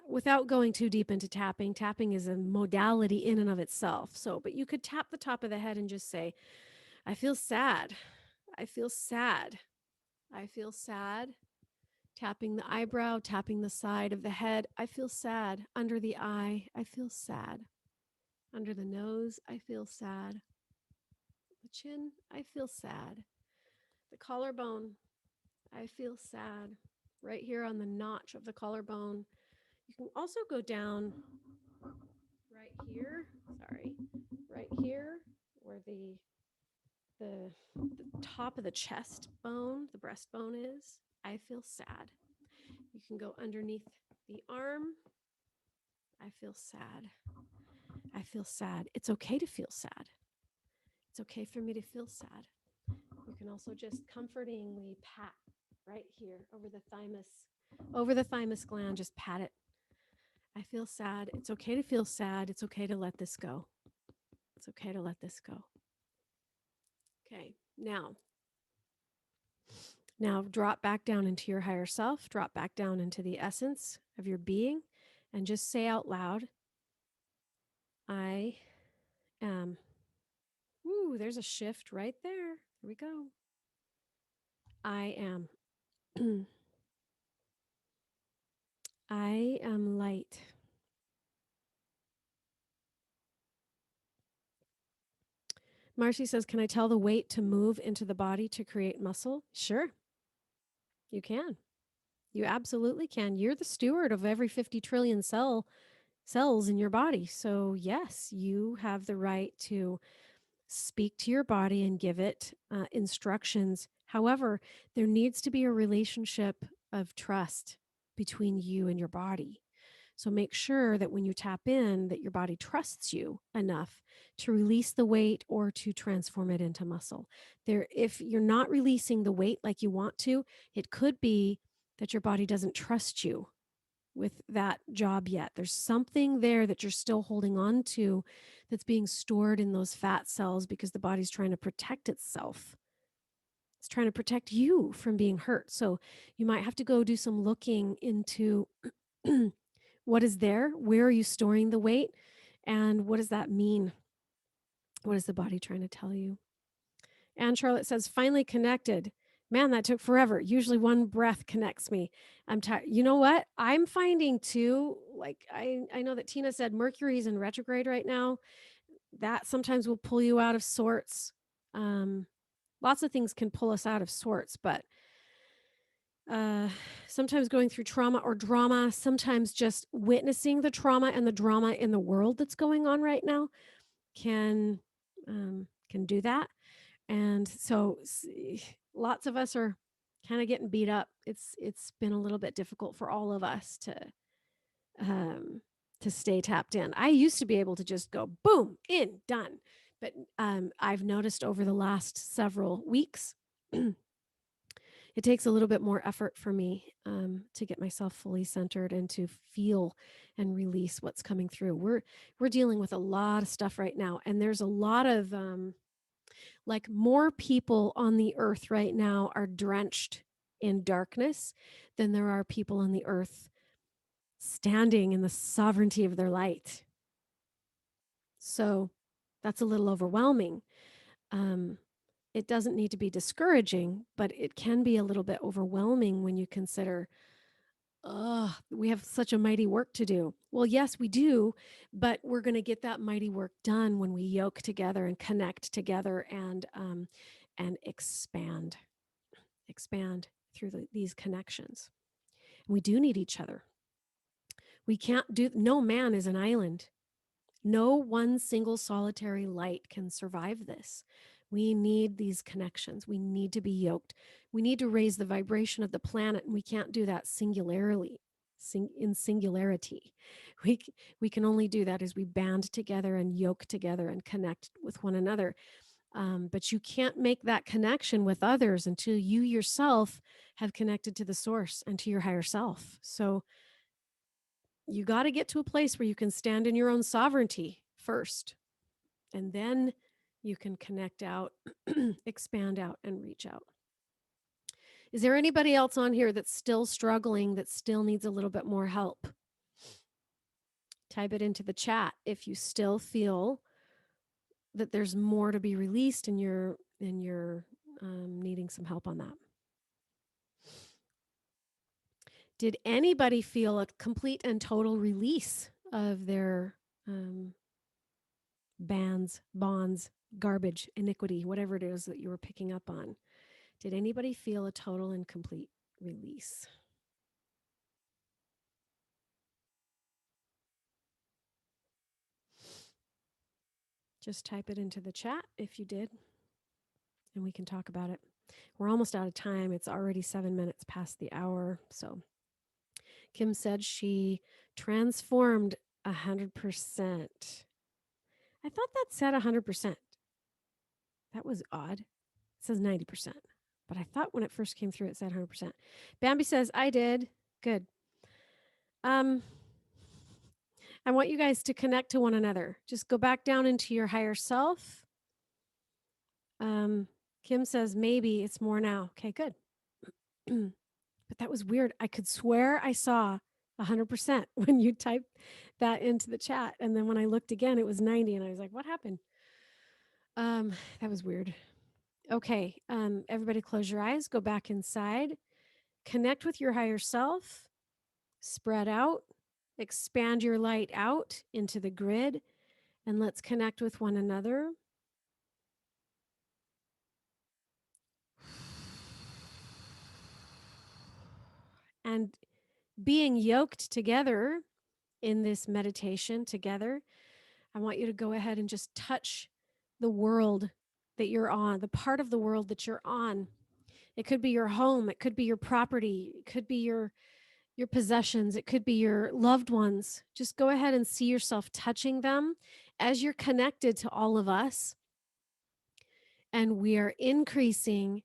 A: Without going too deep into tapping, tapping is a modality in and of itself. So, but you could tap the top of the head and just say, I feel sad. I feel sad. I feel sad. Tapping the eyebrow, tapping the side of the head. I feel sad. Under the eye, I feel sad. Under the nose, I feel sad. The chin, I feel sad. The collarbone, I feel sad. Right here on the notch of the collarbone. You can also go down right here. Sorry. Right here where the top of the chest bone, the breastbone is. I feel sad. You can go underneath the arm. I feel sad. I feel sad. It's okay to feel sad. It's okay for me to feel sad. You can also just comfortingly pat right here over the thymus gland, just pat it. I feel sad. It's okay to feel sad. It's okay to let this go. It's okay to let this go. Okay, now drop back down into your higher self, drop back down into the essence of your being, and just say out loud, I am. Ooh, there's a shift right there. Here we go. I am. I am light. Marcy says, can I tell the weight to move into the body to create muscle? Sure, you can. You absolutely can. You're the steward of every 50 trillion cells in your body. So, yes, you have the right to speak to your body and give it instructions. However, there needs to be a relationship of trust between you and your body. So make sure that when you tap in that your body trusts you enough to release the weight or to transform it into muscle. There if you're not releasing the weight like you want to, it could be that your body doesn't trust you with that job yet. There's something there that you're still holding on to that's being stored in those fat cells because the body's trying to protect itself. It's trying to protect you from being hurt. So you might have to go do some looking into what is there, where are you storing the weight, and what does that mean? What is the body trying to tell you? And Charlotte says, finally connected. Man, that took forever. Usually one breath connects me. I'm tired. You know what? I'm finding too, like I know that Tina said Mercury's in retrograde right now. That sometimes will pull you out of sorts. Um, Lots of things can pull us out of sorts, but sometimes going through trauma or drama, sometimes just witnessing the trauma and the drama in the world that's going on right now can do that. And so lots of us are kind of getting beat up. It's been a little bit difficult for all of us to stay tapped in. I used to be able to just go boom, in, done. But I've noticed over the last several weeks, it takes a little bit more effort for me to get myself fully centered and to feel and release what's coming through. We're dealing with a lot of stuff right now, and there's a lot of like more people on the earth right now are drenched in darkness than there are people on the earth standing in the sovereignty of their light. So that's a little overwhelming. It doesn't need to be discouraging, but it can be a little bit overwhelming when you consider, we have such a mighty work to do. Well, yes, we do, but we're going to get that mighty work done when we yoke together and connect together and expand through these connections. And we do need each other. We can't do. No man is an island. No one single solitary light can survive this. We need these connections. We need to be yoked. We need to raise the vibration of the planet, and we can't do that singularly, in singularity. We, we can only do that as we band together and yoke together and connect with one another. But you can't make that connection with others until you yourself have connected to the source and to your higher self. So you got to get to a place where you can stand in your own sovereignty first, and then you can connect out, expand out, and reach out. Is there anybody else on here that's still struggling, that still needs a little bit more help? Type it into the chat if you still feel that there's more to be released and you're needing some help on that. Did anybody feel a complete and total release of their bonds, garbage, iniquity, whatever it is that you were picking up on? Did anybody feel a total and complete release? Just type it into the chat if you did, and we can talk about it. We're almost out of time. It's already 7 minutes past the hour, so Kim said she transformed 100%. I thought that said 100%. That was odd. It says 90%. But I thought when it first came through, it said 100%. Bambi says, I did. Good. I want you guys to connect to one another. Just go back down into your higher self. Kim says, maybe it's more now. Okay, good. But that was weird. I could swear I saw 100% when you typed that into the chat. And then when I looked again, it was 90. And I was like, what happened? That was weird. Okay. Everybody close your eyes, go back inside, connect with your higher self, spread out, expand your light out into the grid, and let's connect with one another. And being yoked together in this meditation together, I want you to go ahead and just touch the world that you're on, the part of the world that you're on. It could be your home, it could be your property, it could be your possessions, it could be your loved ones. Just go ahead and see yourself touching them as you're connected to all of us. And we are increasing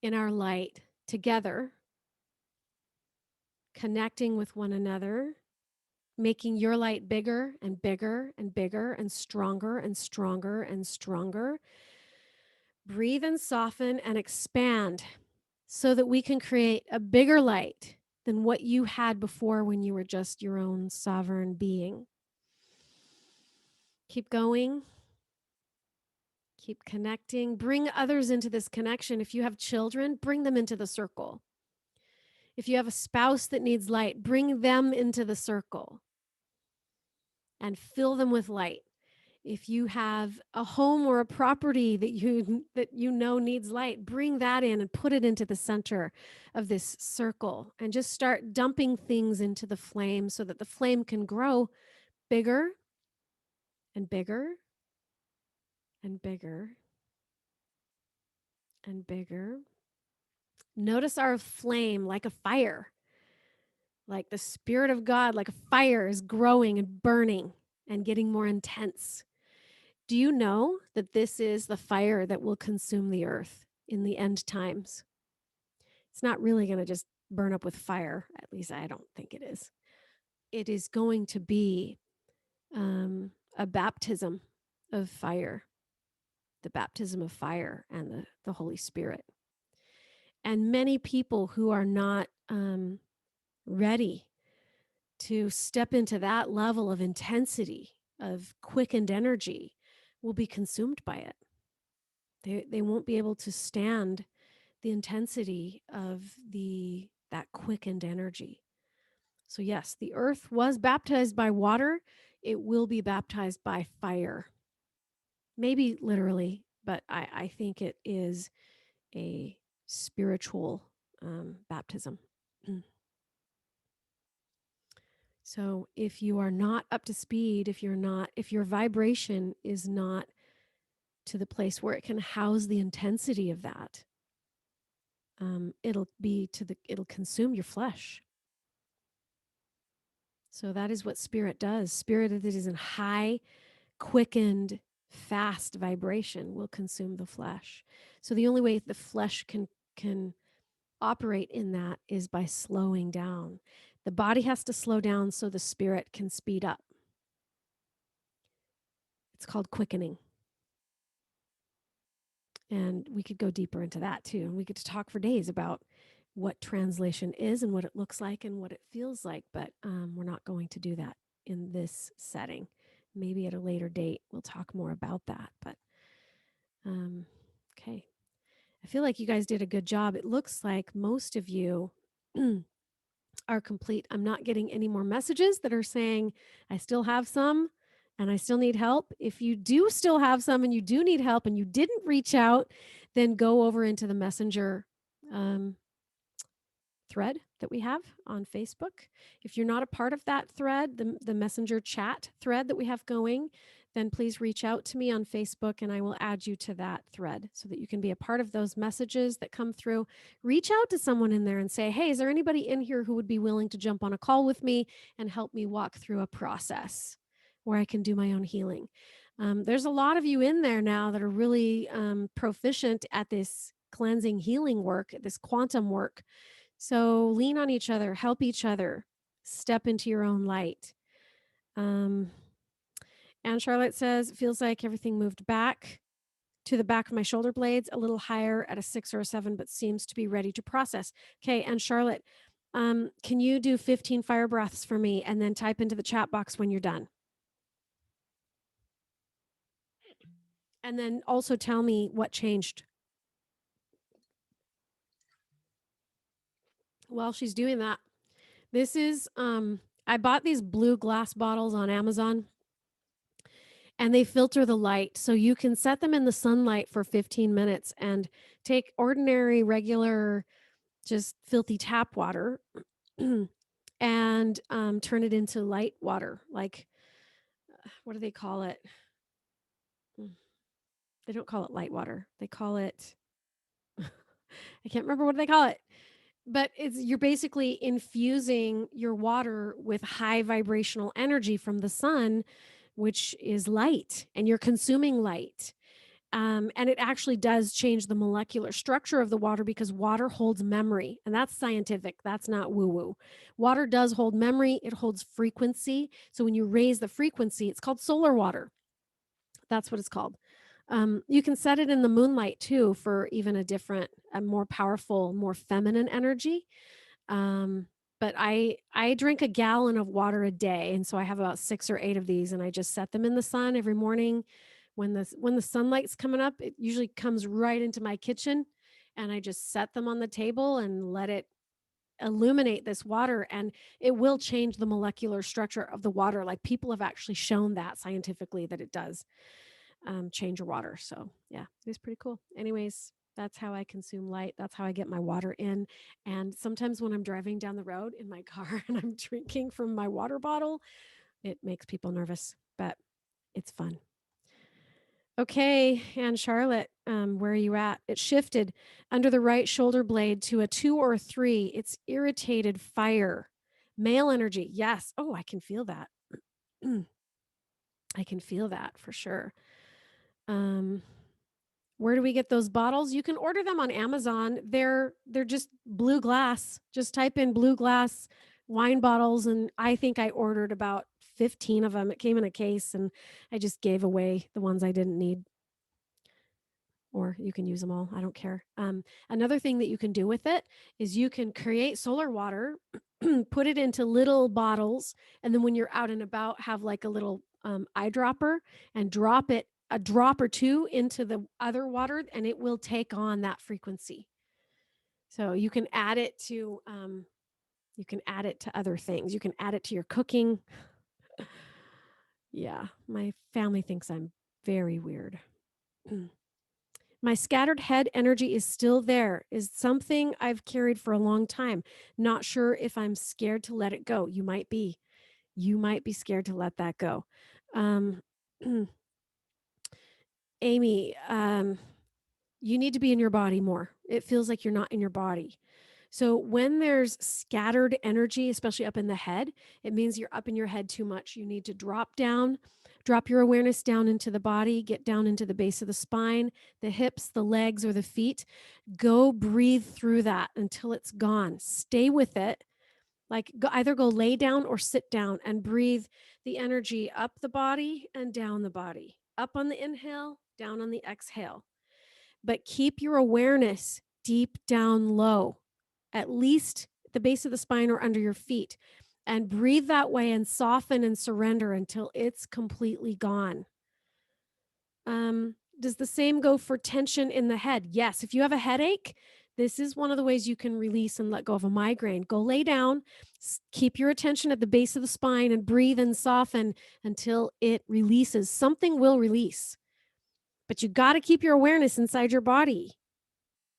A: in our light together, connecting with one another, making your light bigger and bigger and bigger and stronger and stronger and stronger. Breathe and soften and expand so that we can create a bigger light than what you had before when you were just your own sovereign being. Keep going. Keep connecting. Bring others into this connection. If you have children, bring them into the circle. If you have a spouse that needs light, bring them into the circle and fill them with light. If you have a home or a property that you know needs light, bring that in and put it into the center of this circle and just start dumping things into the flame so that the flame can grow bigger and bigger and bigger and bigger. Notice our flame like a fire, like the Spirit of God, like a fire is growing and burning and getting more intense. Do you know that this is the fire that will consume the earth in the end times? It's not really going to just burn up with fire. At least I don't think it is. It is going to be a baptism of fire, the baptism of fire and the Holy Spirit. And many people who are not ready to step into that level of intensity, of quickened energy, will be consumed by it. They won't be able to stand the intensity of that quickened energy. So yes, the earth was baptized by water. It will be baptized by fire. Maybe literally, but I think it is a spiritual baptism. So if you are not up to speed, if your vibration is not to the place where it can house the intensity of that, it'll consume your flesh. So that is what spirit does. Spirit that is in high, quickened, fast vibration will consume the flesh. So the only way the flesh can operate in that is by slowing down. The body has to slow down so the spirit can speed up. It's called quickening. And we could go deeper into that too. And we could talk for days about what translation is and what it looks like and what it feels like. But we're not going to do that in this setting. Maybe at a later date, we'll talk more about that. But okay. I feel like you guys did a good job. It looks like most of you are complete. I'm not getting any more messages that are saying, I still have some and I still need help. If you do still have some and you do need help and you didn't reach out, then go over into the messenger thread that we have on Facebook. If you're not a part of that thread, the messenger chat thread that we have going, then please reach out to me on Facebook and I will add you to that thread so that you can be a part of those messages that come through. Reach out to someone in there and say, hey, is there anybody in here who would be willing to jump on a call with me and help me walk through a process where I can do my own healing? There's a lot of you in there now that are really proficient at this cleansing healing work, this quantum work. So lean on each other, help each other, step into your own light. And Charlotte says, it feels like everything moved back to the back of my shoulder blades, a little higher at a 6 or a 7, but seems to be ready to process. Okay, and Charlotte, can you do 15 fire breaths for me and then type into the chat box when you're done? And then also tell me what changed. While she's doing that, this is, I bought these blue glass bottles on Amazon and they filter the light. So you can set them in the sunlight for 15 minutes and take ordinary, regular, just filthy tap water and turn it into light water. Like, what do they call it? They don't call it light water. They call it, I can't remember what they call it. But you're basically infusing your water with high vibrational energy from the sun, which is light, and you're consuming light. And it actually does change the molecular structure of the water because water holds memory. And that's scientific. That's not woo woo. Water does hold memory, it holds frequency. So when you raise the frequency, it's called solar water. That's what it's called. You can set it in the moonlight too for even a more powerful, more feminine energy. But I drink a gallon of water a day, and so I have about 6 or 8 of these, and I just set them in the sun every morning. When the sunlight's coming up, it usually comes right into my kitchen, and I just set them on the table and let it illuminate this water, and it will change the molecular structure of the water. Like, people have actually shown that scientifically that it does change your water. So yeah, it's pretty cool. Anyways, that's how I consume light. That's how I get my water in. And sometimes when I'm driving down the road in my car and I'm drinking from my water bottle, it makes people nervous, but it's fun. Okay, and Charlotte, where are you at? It shifted under the right shoulder blade to a 2 or 3. It's irritated fire. Male energy. Yes. Oh, I can feel that. I can feel that for sure. Where do we get those bottles? You can order them on Amazon. They're just blue glass. Just type in blue glass wine bottles, and I think I ordered about 15 of them. It came in a case, and I just gave away the ones I didn't need. Or you can use them all. I don't care. Another thing that you can do with it is you can create solar water, put it into little bottles, and then when you're out and about, have like a little eyedropper and drop it a drop or two into the other water, and it will take on that frequency. So you can add it to other things. You can add it to your cooking. Yeah, my family thinks I'm very weird. My scattered head energy is still there, is something I've carried for a long time. Not sure if I'm scared to let it go. You might be. You might be scared to let that go. Amy, you need to be in your body more. It feels like you're not in your body. So when there's scattered energy, especially up in the head, it means you're up in your head too much. You need to drop down, drop your awareness down into the body, get down into the base of the spine, the hips, the legs, or the feet. Go breathe through that until it's gone. Stay with it. Like, either go lay down or sit down and breathe the energy up the body and down the body. Up on the inhale, down on the exhale. But keep your awareness deep down low, at least at the base of the spine or under your feet, and breathe that way and soften and surrender until it's completely gone. Does the same go for tension in the head? Yes. If you have a headache, this is one of the ways you can release and let go of a migraine. Go lay down, keep your attention at the base of the spine, and breathe and soften until it releases. Something will release, but you got to keep your awareness inside your body.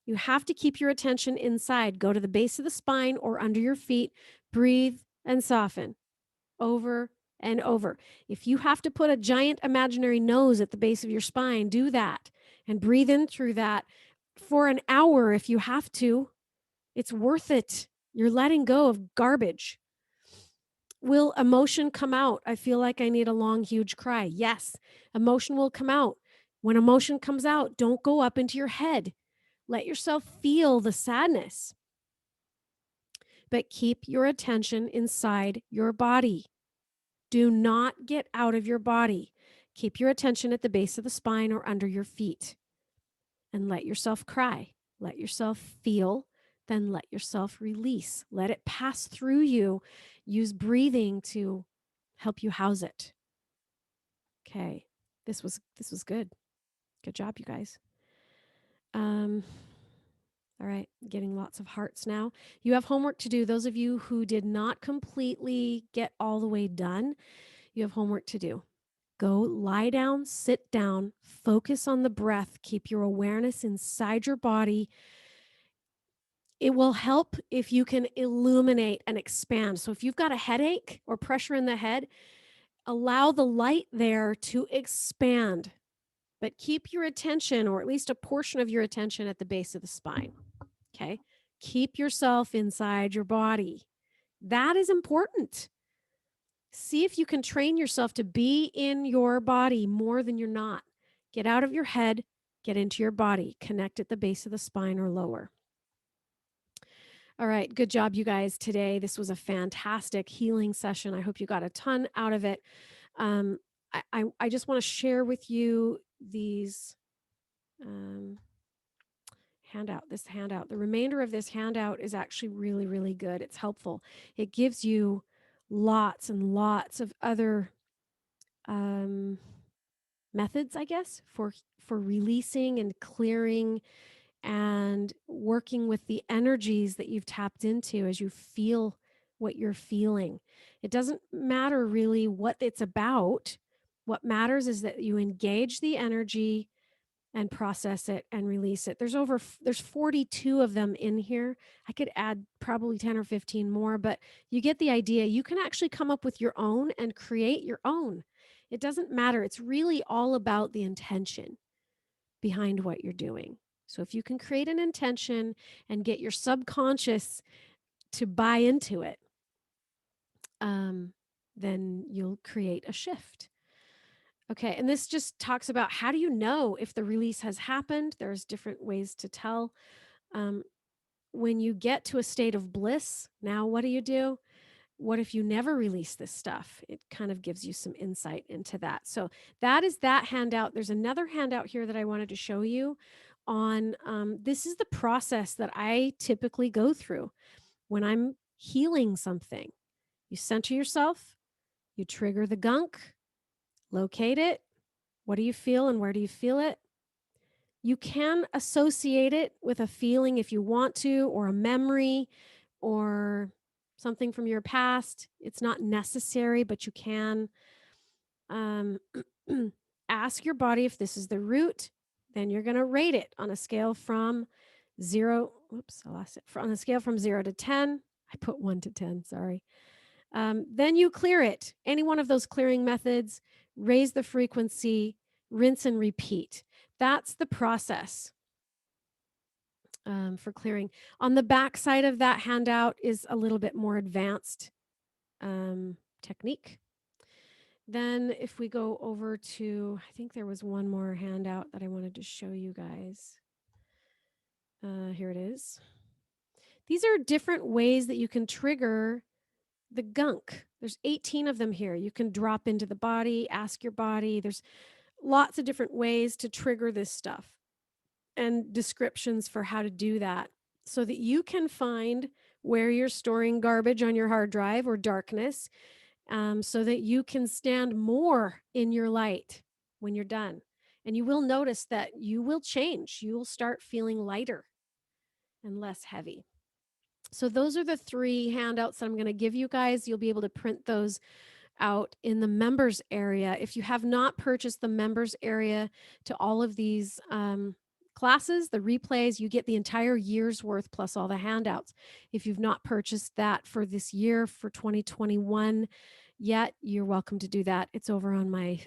A: You have to keep your attention inside. Go to the base of the spine or under your feet. Breathe and soften over and over. If you have to put a giant imaginary nose at the base of your spine, do that and breathe in through that for an hour if you have to. It's worth it. You're letting go of garbage. Will emotion come out? I feel like I need a long, huge cry. Yes, emotion will come out. When emotion comes out, don't go up into your head. Let yourself feel the sadness, but keep your attention inside your body. Do not get out of your body. Keep your attention at the base of the spine or under your feet and let yourself cry. Let yourself feel, then let yourself release. Let it pass through you. Use breathing to help you house it. Okay. This was good. Good job, you guys. All right, getting lots of hearts now. You have homework to do. Those of you who did not completely get all the way done, you have homework to do. Go lie down, sit down, focus on the breath, keep your awareness inside your body. It will help if you can illuminate and expand. So if you've got a headache or pressure in the head, allow the light there to expand, but keep your attention, or at least a portion of your attention, at the base of the spine. Okay. Keep yourself inside your body. That is important. See if you can train yourself to be in your body more than you're not. Get out of your head, get into your body, connect at the base of the spine or lower. All right, good job, you guys, today. This was a fantastic healing session. I hope you got a ton out of it. I just want to share with you these this handout. The remainder of this handout is actually really, really good. It's helpful. It gives you lots and lots of other methods, I guess, for releasing and clearing and working with the energies that you've tapped into as you feel what you're feeling. It doesn't matter really what it's about. What matters is that you engage the energy and process it and release it. There's 42 of them in here. I could add probably 10 or 15 more, but you get the idea. You can actually come up with your own and create your own. It doesn't matter. It's really all about the intention behind what you're doing. So if you can create an intention and get your subconscious to buy into it, then you'll create a shift. Okay, and this just talks about how do you know if the release has happened? There's different ways to tell. When you get to a state of bliss, now what do? What if you never release this stuff? It kind of gives you some insight into that. So that is that handout. There's another handout here that I wanted to show you on. This is the process that I typically go through when I'm healing something. You center yourself, you trigger the gunk, locate it. What do you feel and where do you feel it? You can associate it with a feeling if you want to, or a memory, or something from your past. It's not necessary, but you can ask your body if this is the root. Then you're going to rate it on a scale from 0. Oops, I lost it. On a scale from 0 to 10. I put 1 to 10, sorry. Then you clear it. Any one of those clearing methods, raise the frequency, rinse and repeat. That's the process for clearing. On the back side of that handout is a little bit more advanced technique. Then if we go over to, I think there was one more handout that I wanted to show you guys. Here it is. These are different ways that you can trigger the gunk. There's 18 of them here. You can drop into the body, ask your body. There's lots of different ways to trigger this stuff and descriptions for how to do that so that you can find where you're storing garbage on your hard drive or darkness, so that you can stand more in your light when you're done. And you will notice that you will change. You will start feeling lighter and less heavy. So those are the 3 handouts that I'm going to give you guys. You'll be able to print those out in the members area. If you have not purchased the members area to all of these classes, the replays, you get the entire year's worth plus all the handouts. If you've not purchased that for this year, for 2021 yet, you're welcome to do that. It's over on my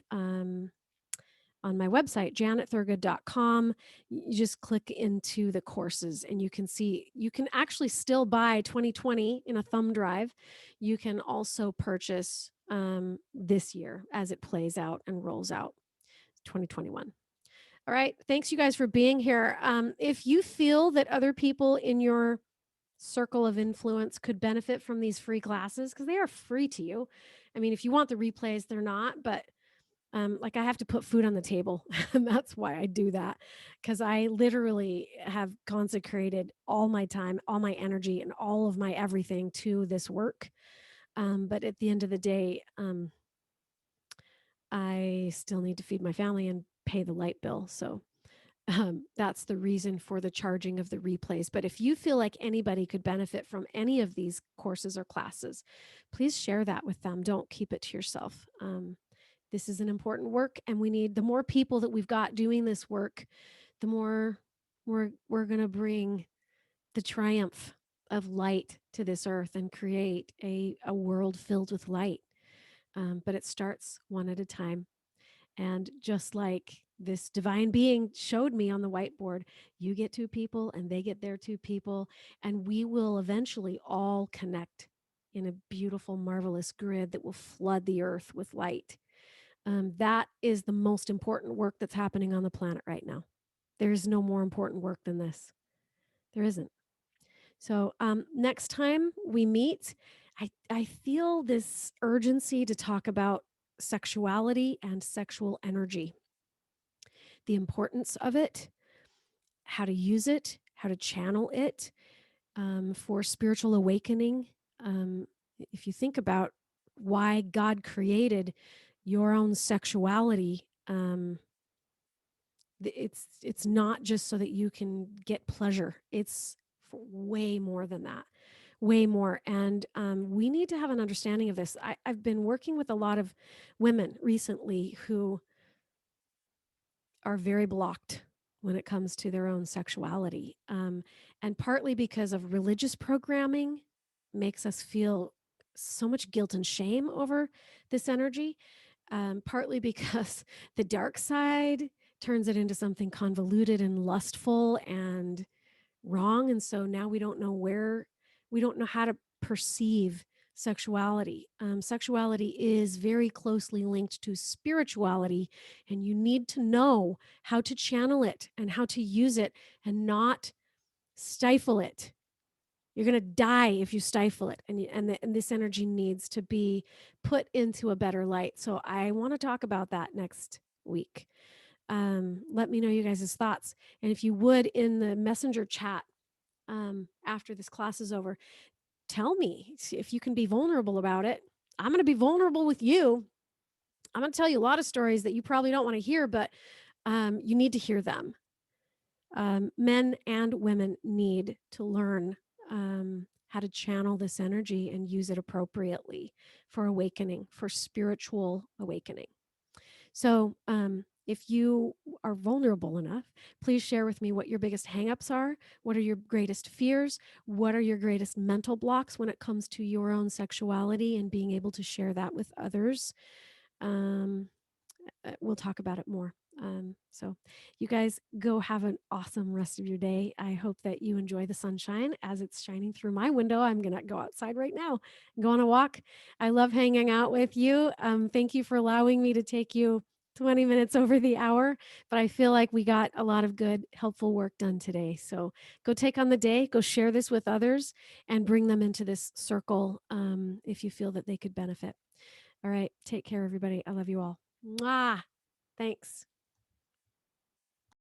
A: website, janetthurgood.com. You just click into the courses and you can see, you can actually still buy 2020 in a thumb drive. You can also purchase this year as it plays out and rolls out 2021. All right. Thanks, you guys, for being here. If you feel that other people in your circle of influence could benefit from these free classes, because they are free to you. I mean, if you want the replays, they're not, but like I have to put food on the table. And that's why I do that. Because I literally have consecrated all my time, all my energy, and all of my everything to this work. But at the end of the day, I still need to feed my family and pay the light bill. So that's the reason for the charging of the replays. But if you feel like anybody could benefit from any of these courses or classes, please share that with them. Don't keep it to yourself. This is an important work, and we need, the more people that we've got doing this work, the more we're going to bring the triumph of light to this earth and create a world filled with light. But it starts one at a time. And just like this divine being showed me on the whiteboard, you get two people and they get their two people, and we will eventually all connect in a beautiful, marvelous grid that will flood the earth with light. That is the most important work that's happening on the planet right now. There is no more important work than this. There isn't. So next time we meet, I feel this urgency to talk about sexuality and sexual energy, the importance of it, how to use it, how to channel it for spiritual awakening. If you think about why God created your own sexuality, it's not just so that you can get pleasure. It's for way more than that, way more. And we need to have an understanding of this. I've been working with a lot of women recently who are very blocked when it comes to their own sexuality. And partly because of religious programming makes us feel so much guilt and shame over this energy. Partly because the dark side turns it into something convoluted and lustful and wrong. And so now we don't know how to perceive sexuality. Sexuality is very closely linked to spirituality, and you need to know how to channel it and how to use it and not stifle it. You're going to die if you stifle it, and this energy needs to be put into a better light. So I want to talk about that next week. Let me know you guys' thoughts, and if you would, in the messenger chat after this class is over, tell me if you can be vulnerable about it. I'm going to be vulnerable with you. I'm going to tell you a lot of stories that you probably don't want to hear, but you need to hear them. Men and women need to learn how to channel this energy and use it appropriately for awakening, for spiritual awakening. So if you are vulnerable enough, please share with me what your biggest hangups are. What are your greatest fears? What are your greatest mental blocks when it comes to your own sexuality and being able to share that with others? We'll talk about it more. So you guys go have an awesome rest of your day. I hope that you enjoy the sunshine as it's shining through my window. I'm going to go outside right now and go on a walk. I love hanging out with you. Thank you for allowing me to take you 20 minutes over the hour, but I feel like we got a lot of good, helpful work done today. So go take on the day, go share this with others, and bring them into this circle if you feel that they could benefit. All right. Take care, everybody. I love you all. Mwah. Thanks.